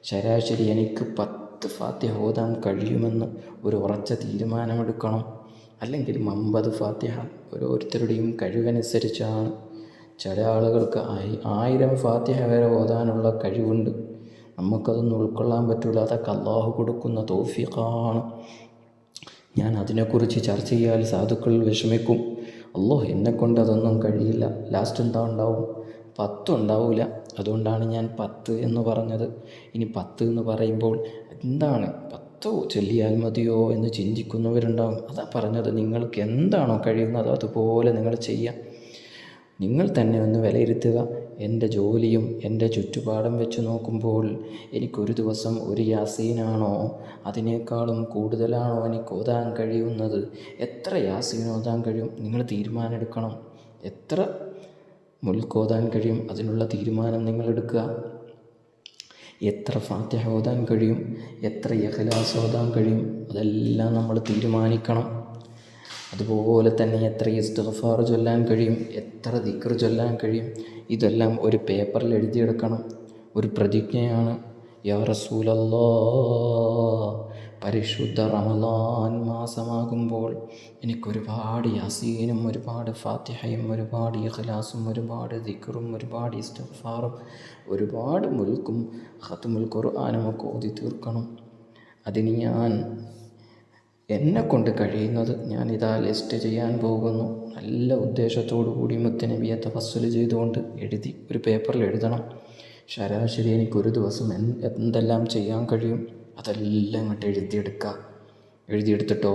ശരാശരി എനിക്ക് 10 ഫാത്തിഹ ഓതാൻ കഴിയുമെന്ന് ഒരു ഉറച്ച തീരുമാനമെടുക്കണം. അല്ലെങ്കിൽ 50 ഫാത്തിഹ. ഓരോരുത്തരുടെയും കഴിവനുസരിച്ചാണ്. ചില ആളുകൾക്ക് 1000 ഫാത്തിഹ വരെ ഓതാനുള്ള കഴിവുണ്ട്. നമുക്കതൊന്നും ഉൾക്കൊള്ളാൻ പറ്റില്ല. അതൊക്കെ അള്ളാഹു കൊടുക്കുന്ന തൗഫീഖാണ്. ഞാൻ അതിനെക്കുറിച്ച് ചർച്ച ചെയ്യാൻ സാധുക്കൾ വിഷമിക്കും. എന്നെക്കൊണ്ട് അതൊന്നും കഴിയില്ല. ലാസ്റ്റ് എന്താ ഉണ്ടാവും? 10 ഉണ്ടാവില്ല. അതുകൊണ്ടാണ് ഞാൻ 10 എന്ന് പറഞ്ഞത്. ഇനി 10 എന്ന് പറയുമ്പോൾ എന്താണ് 10 ചൊല്ലിയാൽ മതിയോ എന്ന് ചിന്തിക്കുന്നവരുണ്ടാവും. അതാ പറഞ്ഞത്, നിങ്ങൾക്ക് എന്താണോ കഴിയുന്നത് അതുപോലെ നിങ്ങൾ ചെയ്യാം. നിങ്ങൾ തന്നെ ഒന്ന് വിലയിരുത്തുക. എൻ്റെ ജോലിയും എൻ്റെ ചുറ്റുപാടും വെച്ച് നോക്കുമ്പോൾ എനിക്കൊരു ദിവസം ഒരു യാസീനാണോ അതിനേക്കാളും കൂടുതലാണോ എനിക്ക് ഓതാൻ കഴിയുന്നത്? എത്ര യാസീൻ ഓതാൻ കഴിയും? നിങ്ങൾ തീരുമാനമെടുക്കണം. എത്ര മുൽക്കോതാൻ കഴിയും? അതിനുള്ള തീരുമാനം നിങ്ങളെടുക്കുക. എത്ര ഫാത്തിഹ ഓതാൻ കഴിയും? എത്ര ഇഖ്ലാസ് ഓതാൻ കഴിയും? അതെല്ലാം നമ്മൾ തീരുമാനിക്കണം. അതുപോലെ തന്നെ എത്ര ഇസ്തിഗ്ഫാർ ചൊല്ലാൻ കഴിയും? എത്ര ദിക്ർ ചൊല്ലാൻ കഴിയും? ഇതെല്ലാം ഒരു പേപ്പറിൽ എഴുതിയെടുക്കണം. ഒരു പ്രതിജ്ഞയാണ്. യാ റസൂലല്ലാഹ്, പരിശുദ്ധ റമളാൻ മാസമാകുമ്പോൾ എനിക്കൊരുപാട് യാസീനും ഒരുപാട് ഫാത്തിഹയും ഒരുപാട് ഇഖ്ലാസും ഒരുപാട് ദിക്റും ഒരുപാട് ഇസ്തിഗ്ഫാറും ഒരുപാട് മുൽക്കും ഖത്മുൽ ഖുർആനും ഒക്കെ ഓതി തീർക്കണം. അതിന് ഞാൻ എന്നെക്കൊണ്ട് കഴിയുന്നത് ഞാനിതാ ലിസ്റ്റ് ചെയ്യാൻ പോകുന്നു. നല്ല ഉദ്ദേശത്തോടു കൂടി മുത്തുനബിയെ തവസ്സുല് ചെയ്തുകൊണ്ട് എഴുതി ഒരു പേപ്പറിൽ എഴുതണം. ശരാശരി എനിക്കൊരു ദിവസം എന്തെല്ലാം ചെയ്യാൻ കഴിയും അതെല്ലാം ഇങ്ങോട്ട് എഴുതിയെടുത്തിട്ടോ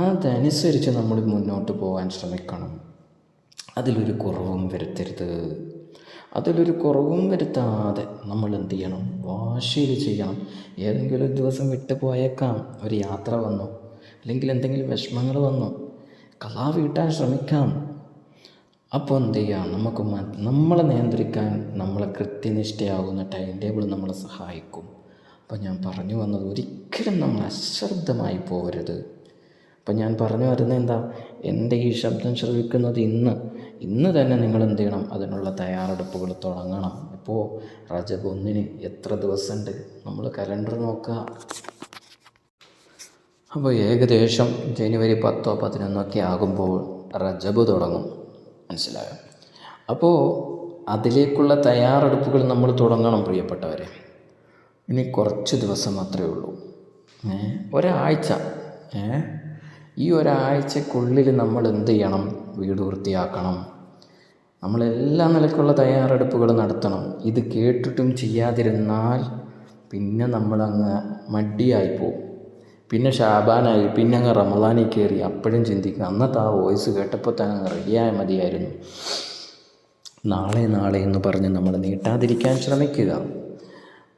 അതനുസരിച്ച് നമ്മൾ മുന്നോട്ട് പോകാൻ ശ്രമിക്കണം. അതിലൊരു കുറവും വരുത്താതെ നമ്മൾ എന്ത് ചെയ്യണം? വാശിയിൽ ചെയ്യണം. ഏതെങ്കിലും ഒരു ദിവസം വിട്ടു പോയേക്കാം. ഒരു യാത്ര വന്നു, അല്ലെങ്കിൽ എന്തെങ്കിലും വിഷമങ്ങൾ വന്നു, ഖളാ വീട്ടാൻ ശ്രമിക്കാം. അപ്പോൾ എന്ത് ചെയ്യാം? നമുക്ക് നമ്മളെ നിയന്ത്രിക്കാൻ നമ്മളെ കൃത്യനിഷ്ഠയാകുന്ന ടൈം ടേബിൾ നമ്മളെ സഹായിക്കും. അപ്പോൾ ഞാൻ പറഞ്ഞു വന്നത്, ഒരിക്കലും നമ്മൾ അശ്രദ്ധമായി പോകരുത്. അപ്പം ഞാൻ പറഞ്ഞു വരുന്നത് എന്താ? എൻ്റെ ഈ ശബ്ദം ശ്രവിക്കുന്നത് ഇന്ന് തന്നെ നിങ്ങൾ എന്ത് ചെയ്യണം? അതിനുള്ള തയ്യാറെടുപ്പുകൾ തുടങ്ങണം. ഇപ്പോൾ റജബ് 1 എത്ര ദിവസമുണ്ട്? നമ്മൾ കലണ്ടർ നോക്കുക. അപ്പോൾ ഏകദേശം ജനുവരി 10 11 ആകുമ്പോൾ റജബ് തുടങ്ങും. മനസ്സിലായോ? അപ്പോൾ അതിലേക്കുള്ള തയ്യാറെടുപ്പുകൾ നമ്മൾ തുടങ്ങണം പ്രിയപ്പെട്ടവരെ. ഇനി കുറച്ച് ദിവസം മാത്രമേ ഉള്ളൂ. ഒരാഴ്ച. ഈ ഒരാഴ്ചക്കുള്ളിൽ നമ്മൾ എന്ത് ചെയ്യണം? വീട് വൃത്തിയാക്കണം. നമ്മളെല്ലാ നിലക്കുള്ള തയ്യാറെടുപ്പുകൾ നടത്തണം. ഇത് കേട്ടിട്ടും ചെയ്യാതിരുന്നാൽ പിന്നെ നമ്മളങ്ങ് മടിയായിപ്പോവും. പിന്നെ ഷാബാനായി, പിന്നെ അങ്ങ് റമളാനിൽ കയറി. അപ്പോഴും ചിന്തിക്കുക, അന്നത്തെ ആ വോയിസ് കേട്ടപ്പോൾ തന്നെ അങ്ങ് റെഡിയായാൽ മതിയായിരുന്നു. നാളെ എന്ന് പറഞ്ഞ് നമ്മൾ നീട്ടാതിരിക്കാൻ ശ്രമിക്കുക.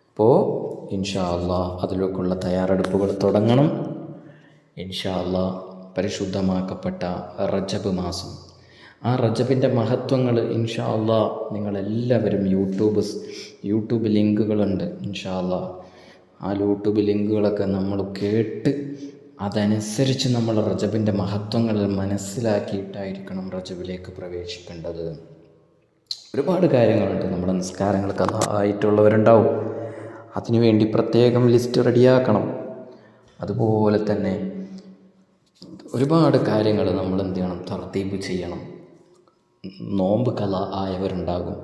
അപ്പോൾ ഇൻഷാ അല്ലാഹ് അതിലേക്കുള്ള തയ്യാറെടുപ്പുകൾ തുടങ്ങണം. ഇൻഷാ അല്ലാഹ് പരിശുദ്ധമാക്കപ്പെട്ട റജബ് മാസം, ആ റജബിൻ്റെ മഹത്വങ്ങൾ ഇൻഷാ അല്ലാഹ് നിങ്ങളെല്ലാവരും യൂട്യൂബ് ലിങ്കുകളുണ്ട്. ഇൻഷാ അല്ലാഹ് ആ യൂട്യൂബ് ലിങ്കുകളൊക്കെ നമ്മൾ കേട്ട് അതനുസരിച്ച് നമ്മൾ റജബിൻ്റെ മഹത്വങ്ങൾ മനസ്സിലാക്കിയിട്ടായിരിക്കണം റജബിലേക്ക് പ്രവേശിക്കേണ്ടത്. ഒരുപാട് കാര്യങ്ങളുണ്ട്. നമ്മുടെ നിസ്കാരങ്ങൾക്ക് അതായിട്ടുള്ളവരുണ്ടാവും. അതിനുവേണ്ടി പ്രത്യേകം ലിസ്റ്റ് റെഡിയാക്കണം. അതുപോലെ തന്നെ ഒരുപാട് കാര്യങ്ങൾ നമ്മൾ എന്ത് ചെയ്യണം? തർത്തീബ് ചെയ്യണം. നോമ്പ് ആയവരുണ്ടാകും.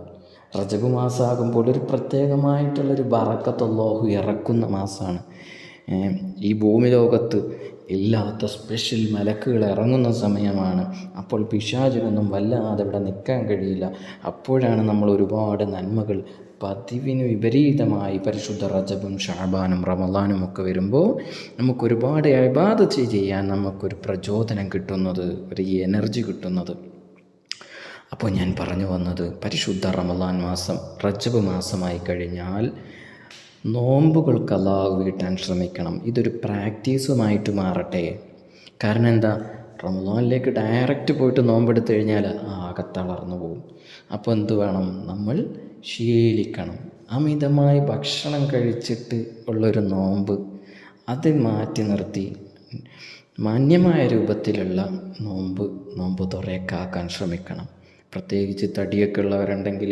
റജബ് മാസമാകുമ്പോൾ ഒരു പ്രത്യേകമായിട്ടുള്ളൊരു ബറക്കത്ത് അല്ലാഹു ഇറക്കുന്ന മാസമാണ്. ഈ ഭൂമി ലോകത്ത് ഇല്ലാത്ത സ്പെഷ്യൽ മലക്കുകൾ ഇറങ്ങുന്ന സമയമാണ്. അപ്പോൾ പിശാചിനൊന്നും വല്ലാതെ ഇവിടെ നിൽക്കാൻ കഴിയില്ല. അപ്പോഴാണ് നമ്മൾ ഒരുപാട് നന്മകൾ പതിവിന് വിപരീതമായി പരിശുദ്ധ റജബും ഷഅബാനും റമളാനും ഒക്കെ വരുമ്പോൾ നമുക്കൊരുപാട് ഇബാദത്ത് ചെയ്യാൻ നമുക്കൊരു പ്രചോദനം കിട്ടുന്നത്, ഒരു എനർജി കിട്ടുന്നത്. അപ്പോൾ ഞാൻ പറഞ്ഞു വന്നത്, പരിശുദ്ധ റമളാൻ മാസം റജബ് മാസമായി കഴിഞ്ഞാൽ നോമ്പുകൾ ഖളാ വീട്ടാൻ ശ്രമിക്കണം. ഇതൊരു പ്രാക്ടീസുമായിട്ട് മാറട്ടെ. കാരണം എന്താ? റമദാനിലേക്ക് ഡയറക്റ്റ് പോയിട്ട് നോമ്പെടുത്ത് കഴിഞ്ഞാൽ ആകെ തളർന്നു പോകും. അപ്പോൾ എന്ത് വേണം? നമ്മൾ ശീലിക്കണം. അമിതമായി ഭക്ഷണം കഴിച്ചിട്ട് ഉള്ളൊരു നോമ്പ് അത് മാറ്റി നിർത്തി മാന്യമായ രൂപത്തിലുള്ള നോമ്പ് തുറയൊക്കെ ശ്രമിക്കണം. പ്രത്യേകിച്ച് തടിയൊക്കെ ഉള്ളവരുണ്ടെങ്കിൽ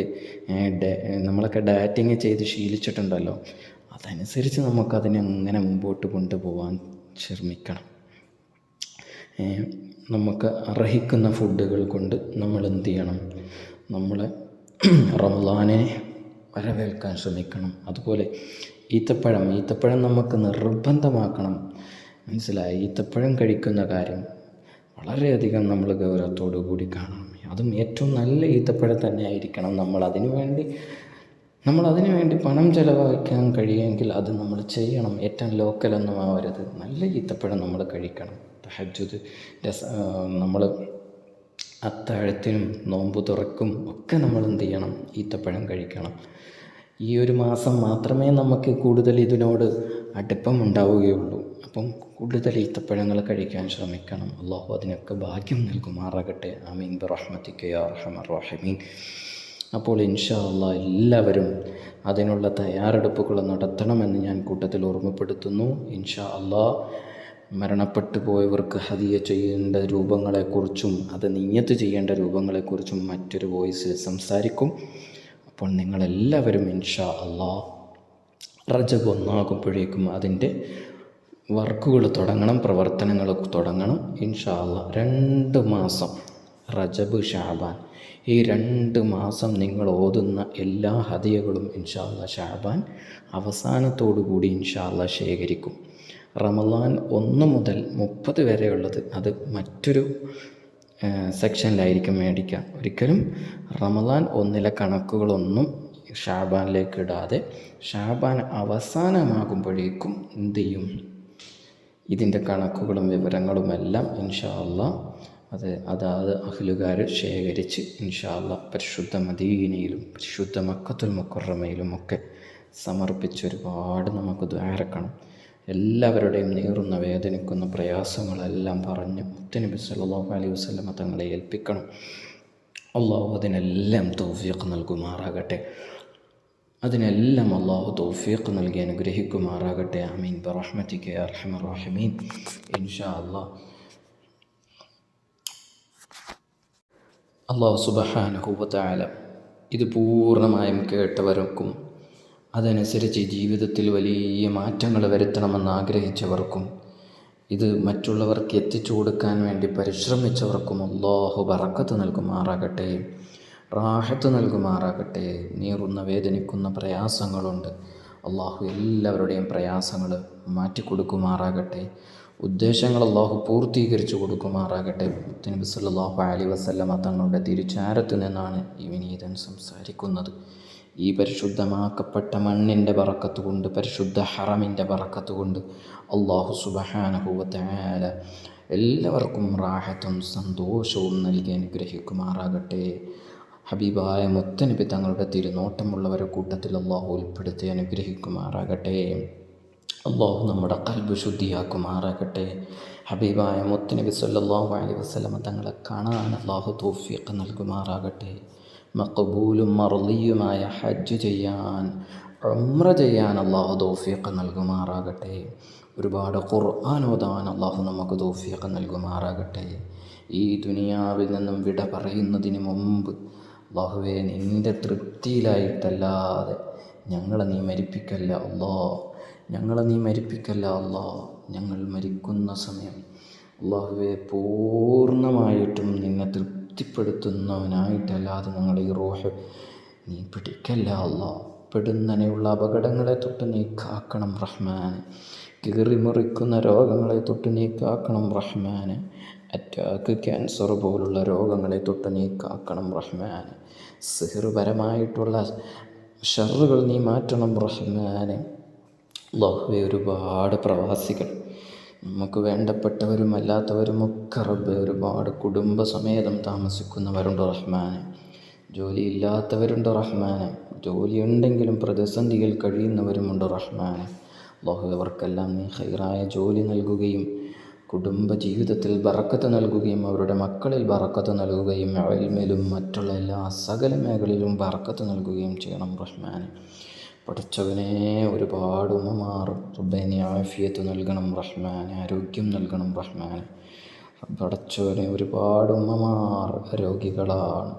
നമ്മളൊക്കെ ഡയറ്റിങ് ചെയ്ത് ശീലിച്ചിട്ടുണ്ടല്ലോ, അതനുസരിച്ച് നമുക്കതിനെ അങ്ങനെ മുമ്പോട്ട് കൊണ്ടുപോകാൻ ശ്രമിക്കണം. നമുക്ക് അർഹിക്കുന്ന ഫുഡുകൾ കൊണ്ട് നമ്മൾ എന്ത് ചെയ്യണം? നമ്മളെ റമദാനെ വരവേൽക്കാൻ ശ്രമിക്കണം. അതുപോലെ ഈത്തപ്പഴം നമുക്ക് നിർബന്ധമാക്കണം. മനസ്സിലായി? ഈത്തപ്പഴം കഴിക്കുന്ന കാര്യം വളരെയധികം നമ്മൾ ഗൗരവത്തോടു കൂടി കാണണം. അതും ഏറ്റവും നല്ല ഈത്തപ്പഴം തന്നെ ആയിരിക്കണം. നമ്മൾ അതിനു വേണ്ടി പണം ചിലവഴിക്കാൻ കഴിയുമെങ്കിൽ അത് നമ്മൾ ചെയ്യണം. ഏറ്റവും ലോക്കലൊന്നും ആവരുത്. നല്ല ഈത്തപ്പഴം നമ്മൾ കഴിക്കണം. തഹജ്ജുദ് നമ്മൾ അത്താഴത്തിനും നോമ്പ് തുറക്കും ഒക്കെ നമ്മൾ എന്ത് ചെയ്യണം? ഈത്തപ്പഴം കഴിക്കണം. ഈ ഒരു മാസം മാത്രമേ നമുക്ക് കൂടുതൽ ഇതിനോട് അടുപ്പം ഉണ്ടാവുകയുള്ളൂ. അപ്പം കൂടുതൽ ഈത്തപ്പഴങ്ങൾ കഴിക്കാൻ ശ്രമിക്കണം. അള്ളാഹു അതിനൊക്കെ ഭാഗ്യം നൽകുമാറാകട്ടെ. ആമീൻ ബിറഹ്മതിക യാ അർഹമർ റഹീമീൻ. അപ്പോൾ ഇൻഷാ അള്ളാഹ് എല്ലാവരും അതിനുള്ള തയ്യാറെടുപ്പുകൾ നടത്തണമെന്ന് ഞാൻ കൂട്ടത്തിൽ ഓർമ്മപ്പെടുത്തുന്നു. ഇൻഷാ അള്ളാഹ് മരണപ്പെട്ടു പോയവർക്ക് ഹദിയ ചെയ്യേണ്ട രൂപങ്ങളെക്കുറിച്ചും അത് നിയ്യത്ത് ചെയ്യേണ്ട രൂപങ്ങളെക്കുറിച്ചും മറ്റൊരു വോയിസിൽ സംസാരിക്കും. അപ്പോൾ നിങ്ങളെല്ലാവരും ഇൻഷാ അള്ളാഹ് റജബ് ഒന്നാകുമ്പോഴേക്കും അതിൻ്റെ വർക്കുകൾ തുടങ്ങണം, പ്രവർത്തനങ്ങൾ തുടങ്ങണം. ഇൻഷാ അള്ളാഹ് 2 മാസം റജബ് ഷാബാൻ ഈ 2 മാസം നിങ്ങൾ ഓതുന്ന എല്ലാ ഹദിയകളും ഇൻഷാ അള്ളാഹ് ഷാബാൻ അവസാനത്തോടു കൂടി ഇൻഷാ അള്ളാഹ് ശേഖരിക്കും. റമദാൻ 1 മുതൽ 30 വരെയുള്ളത് അത് മറ്റൊരു സെക്ഷനിലായിരിക്കും മേടിക്കുക. ഒരിക്കലും റമദാൻ 1 കണക്കുകളൊന്നും ഷാബാനിലേക്ക് ഇടാതെ ഷാബാൻ അവസാനമാകുമ്പോഴേക്കും എന്ത് ചെയ്യും? ഇതിൻ്റെ കണക്കുകളും വിവരങ്ങളുമെല്ലാം ഇൻഷാ അള്ളാഹ് അതാത് അഹ്ലുകാർ ശേഖരിച്ച് ഇൻഷാ അള്ളാഹ് പരിശുദ്ധ മദീനയിലും പരിശുദ്ധ മക്കത്തുൽ മുക്കറമയിലും ഒക്കെ സമർപ്പിച്ച് ഒരുപാട് നമുക്ക് ദ്വാരക്കണം. എല്ലാവരുടെയും നീറുന്ന വേദനിക്കുന്ന പ്രയാസങ്ങളെല്ലാം പറഞ്ഞ് മുത്തുനബി സല്ലല്ലാഹു അലൈഹി വസല്ലമ തങ്ങളെ ഏൽപ്പിക്കണം. അള്ളാഹു അതിനെല്ലാം തൗഫീഖ് നൽകുമാറാകട്ടെ. അതിനെല്ലാം അള്ളാഹു തൗഫീഖ് നൽകി അനുഗ്രഹിക്കുമാറാകട്ടെ. ആമീൻ ബിറഹ്മതിക യാ അർഹമർ റഹീമീൻ. ഇൻഷാ അള്ളാഹ് അള്ളാഹു സുബ്ഹാനഹു വ തആല ഇത് പൂർണ്ണമായും കേട്ടവർക്കും അതനുസരിച്ച് ജീവിതത്തിൽ വലിയ മാറ്റങ്ങൾ വരുത്തണമെന്ന് ആഗ്രഹിച്ചവർക്കും ഇത് മറ്റുള്ളവർക്ക് എത്തിച്ചു കൊടുക്കാൻ വേണ്ടി പരിശ്രമിച്ചവർക്കും അല്ലാഹു ബറക്കത്ത് നൽകുമാറാകട്ടെ, റാഹത്ത് നൽകുമാറാകട്ടെ. നീറുന്ന വേദനിക്കുന്ന പ്രയാസങ്ങളുണ്ട്, അല്ലാഹു എല്ലാവരുടെയും പ്രയാസങ്ങൾ മാറ്റിക്കൊടുക്കുമാറാകട്ടെ. ഉദ്ദേശങ്ങൾ അല്ലാഹു പൂർത്തീകരിച്ചു കൊടുക്കുമാറാകട്ടെ. നബി സല്ലല്ലാഹു അലൈഹി വസല്ലമ തങ്ങളുടെ തിരുചാരത്തു നിന്നാണ് ഈ വിനീതൻ സംസാരിക്കുന്നത്. ഈ പരിശുദ്ധമാക്കപ്പെട്ട മണ്ണിൻ്റെ ബറക്കത്ത് കൊണ്ട്, പരിശുദ്ധ ഹറമിൻ്റെ ബറക്കത്ത് കൊണ്ട് അല്ലാഹു സുബ്ഹാനഹു വ തആല എല്ലാവർക്കും റാഹത്തും സന്തോഷവും നൽകി അനുഗ്രഹിക്കുമാറാകട്ടെ. ഹബീബായ മുത്തനബി തങ്ങളുടെ തിരുനോട്ടമുള്ളവരെ കൂട്ടത്തിൽ അല്ലാഹു ഉൾപ്പെടുത്തി അനുഗ്രഹിക്കുമാറാകട്ടെ. അല്ലാഹു നമ്മുടെ ഖൽബ് ശുദ്ധിയാക്കുമാറാകട്ടെ. ഹബീബായ മുത്തനബി സല്ലല്ലാഹു അലൈഹി വസല്ലമ തങ്ങളെ കാണാൻ അല്ലാഹു തൗഫീഖ് നൽകുമാറാകട്ടെ. മഖബൂലും മർളിയുമായ ഹജ്ജ് ചെയ്യാൻ, ഉംറ ചെയ്യാൻ അല്ലാഹു തൗഫീഖ് നൽകുമാറാകട്ടെ. ഒരുപാട് ഖുർആൻ ഓതാൻ അല്ലാഹു നമുക്ക് തൗഫീഖ് നൽകുമാറാകട്ടെ. ഈ ദുനിയാവിൽ നിന്നും വിട പറയുന്നതിന് മുമ്പ് അല്ലാഹുവേ, നിൻ്റെ തൃപ്തിയിലായിട്ടല്ലാതെ ഞങ്ങളെ നീ മരിപ്പിക്കല്ല അല്ലാ, ഞങ്ങളെ നീ മരിപ്പിക്കല്ല അല്ലാ. ഞങ്ങൾ മരിക്കുന്ന സമയം അല്ലാഹുവേ പൂർണ്ണമായിട്ടും നിന്നെ തൃപ്തിപ്പെടുത്തുന്നവനായിട്ടല്ലാതെ ഞങ്ങളുടെ ഈ റൂഹ് നീ പിടിക്കല്ല അല്ലാ. പെടുന്നനെയുള്ള അപകടങ്ങളെ തൊട്ട് നീ കാക്കണം റഹ്മാനെ. കീറിമുറിക്കുന്ന രോഗങ്ങളെ തൊട്ട് നീ കാക്കണം റഹ്മാനെ. അറ്റാക്ക്, ക്യാൻസർ പോലുള്ള രോഗങ്ങളെ തൊട്ട് നീ കാക്കണം റഹ്മാനെ. സിഹ്റുപരമായിട്ടുള്ള ഷർറുകൾ നീ മാറ്റണം റഹ്മാനെ. അല്ലാഹുവേ, ഒരുപാട് പ്രവാസികൾ, നമുക്ക് വേണ്ടപ്പെട്ടവരും അല്ലാത്തവരുമൊക്കെ റബ്ബേ ഒരുപാട് കുടുംബസമേതം താമസിക്കുന്നവരുണ്ട് റഹ്മാനെ. ജോലിയില്ലാത്തവരുണ്ട് റഹ്മാനെ. ജോലിയുണ്ടെങ്കിലും പ്രതിസന്ധിയിൽ കഴിയുന്നവരുമുണ്ട് റഹ്മാനെ. അല്ലാഹു അവർക്കെല്ലാം നീ ഖൈറായ ജോലി നൽകുകയും കുടുംബ ജീവിതത്തിൽ ബറക്കത്ത് നൽകുകയും അവരുടെ മക്കളിൽ ബറക്കത്ത് നൽകുകയും ഇൽമിലും മറ്റുള്ള എല്ലാ സകല മേഖലയിലും ബറക്കത്ത് നൽകുകയും ചെയ്യണം റഹ്മാനെ. പഠിച്ചവനെ ഒരുപാട് ഉമ്മമാർ റബ്ബേ ആഫിയത്ത് നൽകണം റഹ്മാനെ, ആരോഗ്യം നൽകണം റഹ്മാനെ. പഠിച്ചവനെ ഒരുപാട് ഉമ്മമാർ രോഗികളാണ്,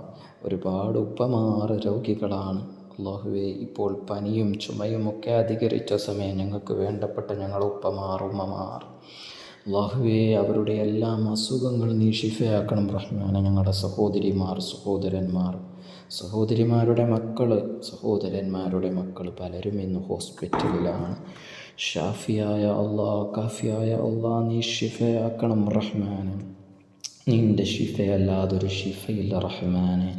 ഒരുപാട് ഉപ്പമാർ രോഗികളാണ്. അല്ലാഹുവേ, ഇപ്പോൾ പനിയും ചുമയും ഒക്കെ അധികരിച്ച സമയം ഞങ്ങൾക്ക് വേണ്ടപ്പെട്ട ഞങ്ങളുടെ ഉപ്പമാർ ഉമ്മമാർ അല്ലാഹുവേ, അവരുടെ എല്ലാം അസുഖങ്ങൾ നീ ശിഫയാക്കണം റഹ്മാനെ. ഞങ്ങളുടെ സഹോദരിമാർ സഹോദരന്മാർ സഹോദരിമാരുടെ സഹോദരന്മാരുടെ മക്കൾ പലരും ഇന്ന് ഹോസ്പിറ്റലിലാണ്. ഷാഫിയായ അള്ളാഹ്, കാഫിയായ അള്ളാഹ്, നീ ഷിഫയാക്കണം റഹ്മാനെ. നിൻ്റെ ഷിഫയല്ലാതൊരു ഷിഫയില്ല റഹ്മാനെ.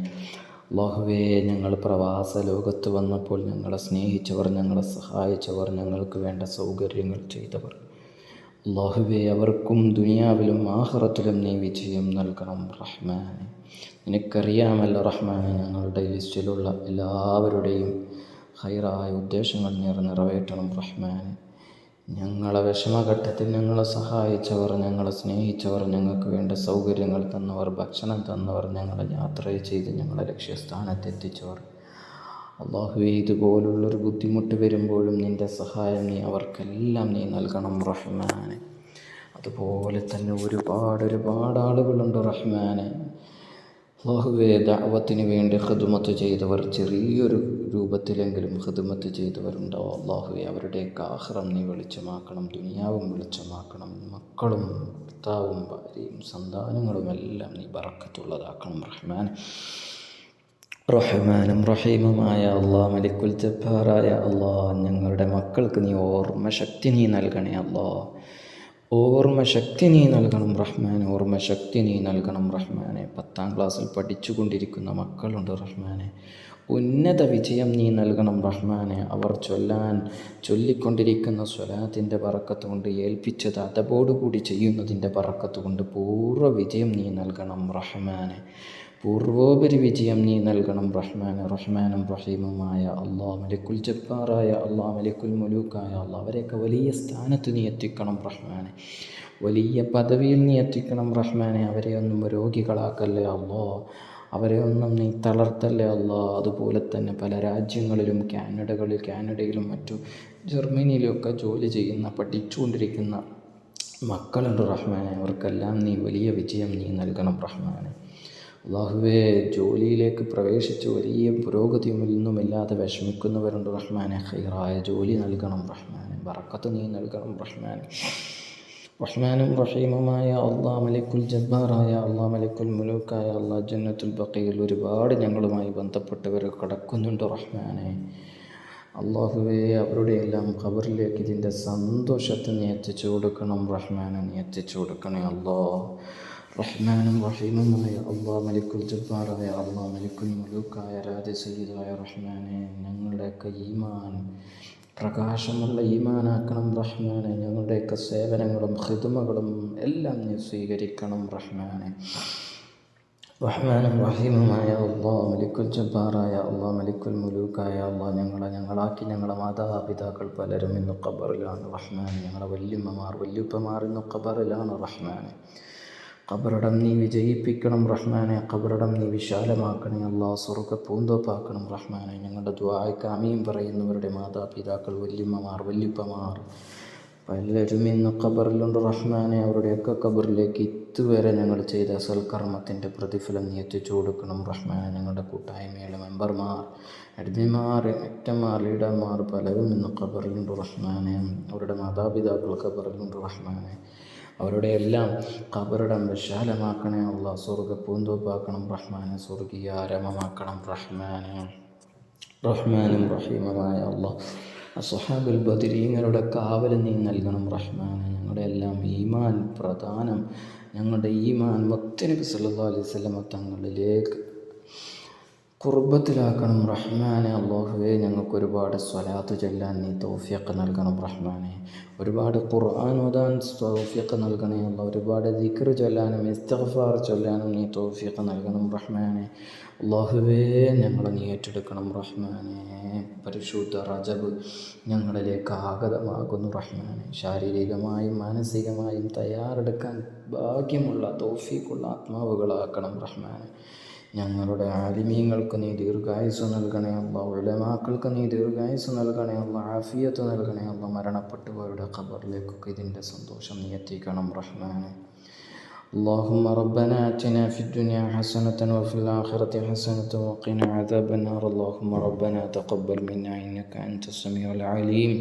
അല്ലാഹുവേ, ഞങ്ങൾ പ്രവാസ ലോകത്ത് വന്നപ്പോൾ ഞങ്ങളെ സ്നേഹിച്ചവർ, ഞങ്ങളെ സഹായിച്ചവർ, ഞങ്ങൾക്ക് വേണ്ട സൗകര്യങ്ങൾ ചെയ്തവർ, അല്ലാഹുവേ, അവർക്കും ദുനിയാവിലും ആഖിറത്തിലും നീ വിജയം നൽകണം റഹ്മാനെ. നിനക്കറിയാമല്ലോ റഹ്മാനെ, ഞങ്ങളുടെ ലിസ്റ്റിലുള്ള എല്ലാവരുടെയും ഖൈറായ ഉദ്ദേശങ്ങൾ നിറവേറ്റണം റഹ്മാനെ. ഞങ്ങളെ വിഷമഘട്ടത്തിൽ ഞങ്ങളെ സഹായിച്ചവർ, ഞങ്ങളെ സ്നേഹിച്ചവർ, ഞങ്ങൾക്ക് വേണ്ട സൗകര്യങ്ങൾ തന്നവർ, ഭക്ഷണം തന്നവർ, ഞങ്ങളെ യാത്ര ചെയ്ത് ഞങ്ങളെ ലക്ഷ്യസ്ഥാനത്തെത്തിച്ചവർ, അല്ലാഹുവേ, ഇതുപോലുള്ളൊരു ബുദ്ധിമുട്ട് വരുമ്പോഴും നിൻ്റെ സഹായം നീ അവർക്കെല്ലാം നീ നൽകണം റഹ്മാനെ. അതുപോലെ തന്നെ ഒരുപാട് ആളുകളുണ്ട് റഹ്മാനെ. അല്ലാഹുവേ, ദഅവത്തിന് വേണ്ടി ഖിദ്മത്ത് ചെയ്തവർ, ചെറിയൊരു രൂപത്തിലെങ്കിലും ഖിദ്മത്ത് ചെയ്തവരുണ്ടാവും. അല്ലാഹുവേ, അവരുടെയൊക്കെ ആഖിറം നീ വെളിച്ചമാക്കണം, ദുനിയാവും വെളിച്ചമാക്കണം. മക്കളും ഭർത്താവും ഭാര്യയും സന്താനങ്ങളും എല്ലാം നീ ബറക്കത്തുള്ളതാക്കണം റഹ്മാൻ. റഹ്മാനും റഹീമുമായ അല്ലാഹ്, മലിക്കുൽ ജബ്ബാറായ അല്ലാഹ്, ഞങ്ങളുടെ മക്കൾക്ക് നീ ഓർമ്മശക്തി നീ നൽകണേ അല്ലാഹ്. ഓർമ്മശക്തി നീ നൽകണം റഹ്മാനെ, ഓർമ്മശക്തി നീ നൽകണം റഹ്മാനെ. 10ാം ക്ലാസ്സിൽ പഠിച്ചുകൊണ്ടിരിക്കുന്ന മക്കളുണ്ട് റഹ്മാനെ, ഉന്നത വിജയം നീ നൽകണം റഹ്മാനെ. അവർ ചൊല്ലിക്കൊണ്ടിരിക്കുന്ന സ്വലാത്തിൻ്റെ ബറക്കത്ത് കൊണ്ട്, ഏൽപ്പിച്ചത് അതബോടുകൂടി ചെയ്യുന്നതിൻ്റെ ബറക്കത്ത് കൊണ്ട് പൂർവ്വ വിജയം നീ നൽകണം റഹ്മാനെ, പൂർവോപരി വിജയം നീ നൽകണം റഹ്മാനെ. റഹ്മാനും റഹീമുമായ അല്ലാഹ്, മലിക്കുൽ ജബ്ബാറായ അല്ലാഹ്, മലിക്കുൽ മുലൂക്കായ അല്ലാഹ്, അവരെയൊക്കെ വലിയ സ്ഥാനത്ത് നീ എത്തിക്കണം റഹ്മാനെ, വലിയ പദവിയിൽ നീ എത്തിക്കണം റഹ്മാനെ. അവരെ ഒന്നും രോഗികളാക്കല്ലേ അല്ലാഹ്, അവരെ ഒന്നും നീ തളർത്തല്ലേ അല്ലാഹ്. അതുപോലെ തന്നെ പല രാജ്യങ്ങളിലും കാനഡയിലും മറ്റു ജർമ്മനിയിലുമൊക്കെ ജോലി ചെയ്യുന്ന, പഠിച്ചുകൊണ്ടിരിക്കുന്ന മക്കളുണ്ട് റഹ്മാനെ. അവർക്കെല്ലാം നീ വലിയ വിജയം നീ നൽകണം റഹ്മാനെ. അല്ലാഹുവേ, ജോലിയിലേക്ക് പ്രവേശിച്ച് വലിയ പുരോഗതിയൊന്നുമില്ലാതെ വിഷമിക്കുന്നവരുണ്ട് റഹ്മാനെ. ഖൈറായ ജോലി നൽകണം റഹ്മാനെ, ബറക്കത്ത് നീ നൽകണം റഹ്മാനെ. റഹ്മാനും റഹീമുമായ അല്ലാഹ്, മലിക്കുൽ ജബ്ബാറായ അല്ലാഹ്, മലിക്കുൽ മുലൂക്കായ അല്ലാഹ്, ജന്നത്തുൽ ബഖീൽ ഒരുപാട് ഞങ്ങളുമായി ബന്ധപ്പെട്ടവർ കിടക്കുന്നുണ്ട് റഹ്മാനെ. അല്ലാഹുവേ, അവരുടെ എല്ലാം ഖബറിലേക്ക് ഇതിൻ്റെ സന്തോഷത്തെ നീ എത്തിച്ചു കൊടുക്കണം റഹ്മാനെ, നീ എത്തിച്ചു കൊടുക്കണേ അല്ലാഹ്. റഹ്മാനും റഹീമുമായ അല്ലാഹ്, മലിക്കുൽ ജബ്ബാറായ അല്ലാഹ്, മലിക്കുൽ മുലൂക്കായ രാജ സയ്യിദായ റഹ്മാനെ, ഞങ്ങളുടെയൊക്കെ ഈമാൻ പ്രകാശമുള്ള ഈമാനാക്കണം റഹ്മാനെ. ഞങ്ങളുടെയൊക്കെ സേവനങ്ങളും ഖിദ്മകളും എല്ലാം നീ സ്വീകരിക്കണം റഹ്മാനെ. റഹ്മാനും റഹീമുമായ അല്ലാഹ്, മലിക്കുൽ ജബ്ബാറായ അല്ലാഹ്, മലിക്കുൽ മുലൂക്കായ അല്ലാഹ്, ഞങ്ങളാക്കി ഞങ്ങളെ മാതാപിതാക്കൾ പലരും ഇന്ന് ഖബറിലാണ് റഹ്മാൻ. ഞങ്ങളെ വല്യമ്മമാർ വല്യുപ്പമാർ ഇന്ന് ഖബറിലാണ് റഹ്മാൻ. ഖബറിടം നീ വിജയിപ്പിക്കണം റഹ്മാനെ, ഖബറിടം നീ വിശാലമാക്കണേ അല്ലാഹ്, സ്വർഗ്ഗ പൂന്തോപ്പാക്കണം റഹ്മാനെ. ഞങ്ങളുടെ ദുആക്ക് ആമീൻ പറയുന്നവരുടെ മാതാപിതാക്കൾ, വല്യമ്മമാർ വല്യുപ്പമാർ പലരും ഇന്ന് ഖബറിലുണ്ട് റഹ്മാനെ. അവരുടെയൊക്കെ ഖബറിലേക്ക് ഇതുവരെ ഞങ്ങൾ ചെയ്ത സൽക്കർമ്മത്തിൻ്റെ പ്രതിഫലം നീ എത്തിച്ചു കൊടുക്കണം റഹ്മാനെ. ഞങ്ങളുടെ കൂട്ടായ്മയിലെ മെമ്പർമാർ, അഡ്മിന്മാർ, ആക്ടർമാർ, ലീഡർമാർ പലരും ഇന്ന് ഖബറിലുണ്ട് റഹ്മാനെ. അവരുടെ മാതാപിതാക്കൾ ഖബറിലുണ്ട് റഹ്മാനെ. അവരുടെ എല്ലാം ഖബറിടം വിശാലമാക്കണേ അല്ലാഹ്, സ്വർഗ്ഗ പൂന്തോപ്പാക്കണം റഹ്മാനെ, സ്വർഗീയ ആരമമാക്കണം റഹ്മാനെ. റഹ്മാനും റഹീമുമായ അല്ലാഹ്, അസ്ഹാബുൽ ബദരീങ്ങളുടെ കാവൽ നീ നൽകണം റഹ്മാനെ. ഞങ്ങളുടെ എല്ലാം ഈമാൻ പ്രധാനം, ഞങ്ങളുടെ ഈമാൻ മുത്തുനബി സല്ലല്ലാഹു അലൈഹി വസല്ലമ തങ്ങളിലേക്ക് ഖുർബത്തിലാക്കണം റഹ്മാനെ. അല്ലാഹുവേ, ഞങ്ങൾക്ക് ഒരുപാട് സ്വലാത്ത് ചൊല്ലാൻ നീ തൗഫീഖ് നൽകണം റഹ്മാനെ. ഒരുപാട് ഖുർആൻ ഓതാൻ തൗഫീഖ് നൽകണേ അല്ലാഹ്. ഒരുപാട് ദിക്ർ ചൊല്ലാനും ഇസ്തിഗ്ഫാർ ചൊല്ലാനും നീ തൗഫീഖ് നൽകണം റഹ്മാനെ. അല്ലാഹുവേ, ഞങ്ങളെ നീ ഏറ്റെടുക്കണം റഹ്മാനെ. പരിശുദ്ധ റജബ് ഞങ്ങളിലേക്ക് ആഗതമാകുന്നു റഹ്മാനെ. ശാരീരികമായും മാനസികമായും തയ്യാറെടുക്കാൻ ഭാഗ്യമുള്ള തൗഫീഖുള്ള ആത്മാവുകളാക്കണം റഹ്മാനെ. ഞങ്ങളുടെ ആലിമീങ്ങൾക്ക് നീ ദീർഘായുസ് നൽകണേ അല്ലാഹ്. ഉലമാക്കൾക്ക് നീ ദീർഘായുസ് നൽകണേ അല്ലാഹ്. ആഫിയത്ത് നൽകണേ അല്ലാഹ്. മരണപ്പെട്ടവരുടെ ഖബറിലേക്കൊക്കെ ഇതിൻ്റെ സന്തോഷം നീ എത്തിക്കണം റഹ്മാനെ. اللهم ربنا آتنا في الدنيا حسنة وفي الآخرة حسنة وقنا عذاب النار. اللهم ربنا تقبل منا إنك أنت السميع العليم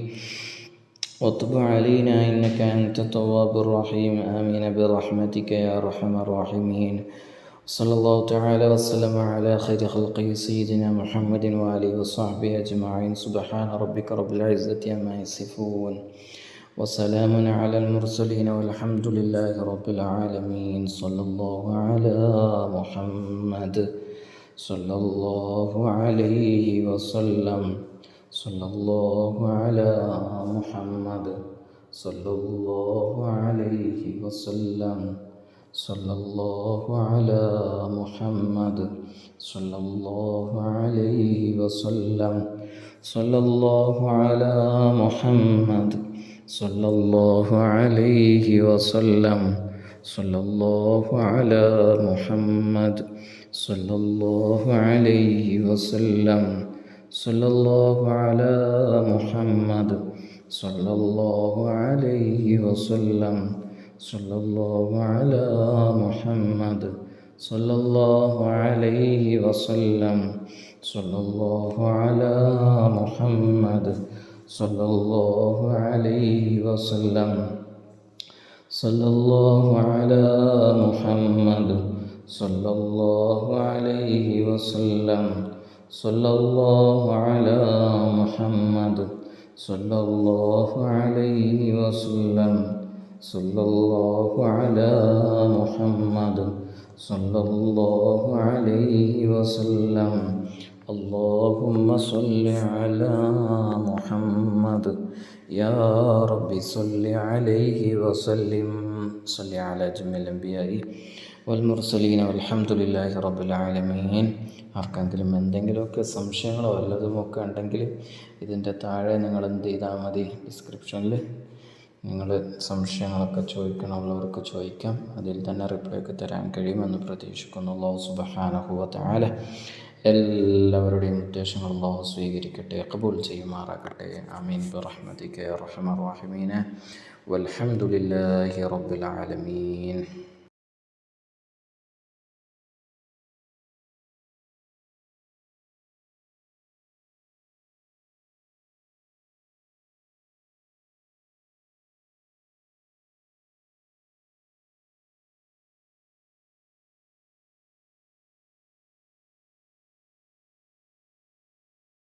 وتب علينا إنك أنت التواب الرحيم. آمين برحمتك يا أرحم الراحمين. صلى الله تعالى وسلم على خير خلقه سيدنا محمد وآله وصحبه أجمعين. سبحان ربك رب العزة عما يصفون وسلام على المرسلين والحمد لله رب العالمين. صلى الله على محمد صلى الله عليه وسلم. صلى الله على محمد صلى الله عليه وسلم. صلى الله على محمد صلى الله عليه وسلم. صلى الله على محمد صلى الله عليه وسلم. صلى الله على محمد صلى الله عليه وسلم. صلى الله على محمد صلى الله عليه وسلم. صلى الله على محمد صلى الله عليه وسلم. صلى الله على محمد صلى الله عليه وسلم. صلى الله على محمد صلى الله عليه وسلم. صلى الله على محمد صلى الله عليه وسلم. صلى الله على محمد صلى الله عليه وسلم. اللهم صل على محمد يا رب صل عليه وسلم. صل على جميع الأنبياء والمرسلين والحمد لله رب العالمين. ആർക്കെങ്കിലും എന്തെങ്കിലുമൊക്കെ സംശയങ്ങളോ വല്ലതുമൊക്കെ ഉണ്ടെങ്കിൽ ഇതിൻ്റെ താഴെ നിങ്ങൾ എന്ത് ചെയ്താൽ മതി, ഡിസ്ക്രിപ്ഷനിൽ നിങ്ങൾ സംശയങ്ങളൊക്കെ ചോദിക്കണമുള്ളവർക്ക് ചോദിക്കാം. അതിൽ തന്നെ റിപ്ലൈ ഒക്കെ തരാൻ കഴിയുമെന്ന് പ്രതീക്ഷിക്കുന്നു. അല്ലാഹു സുബ്ഹാനഹു വ തആല എല്ലാവരുടെയും ഉദ്ദേശങ്ങൾ അല്ലാഹു സ്വീകരിക്കട്ടെ, ഖബൂൽ ചെയ്യുമാറാകട്ടെ. ആമീൻ ബിറഹ്മതിക യാ അർഹമർ റഹീമീൻ. വൽഹംദുലില്ലാഹി റബ്ബിൽ ആലമീൻ.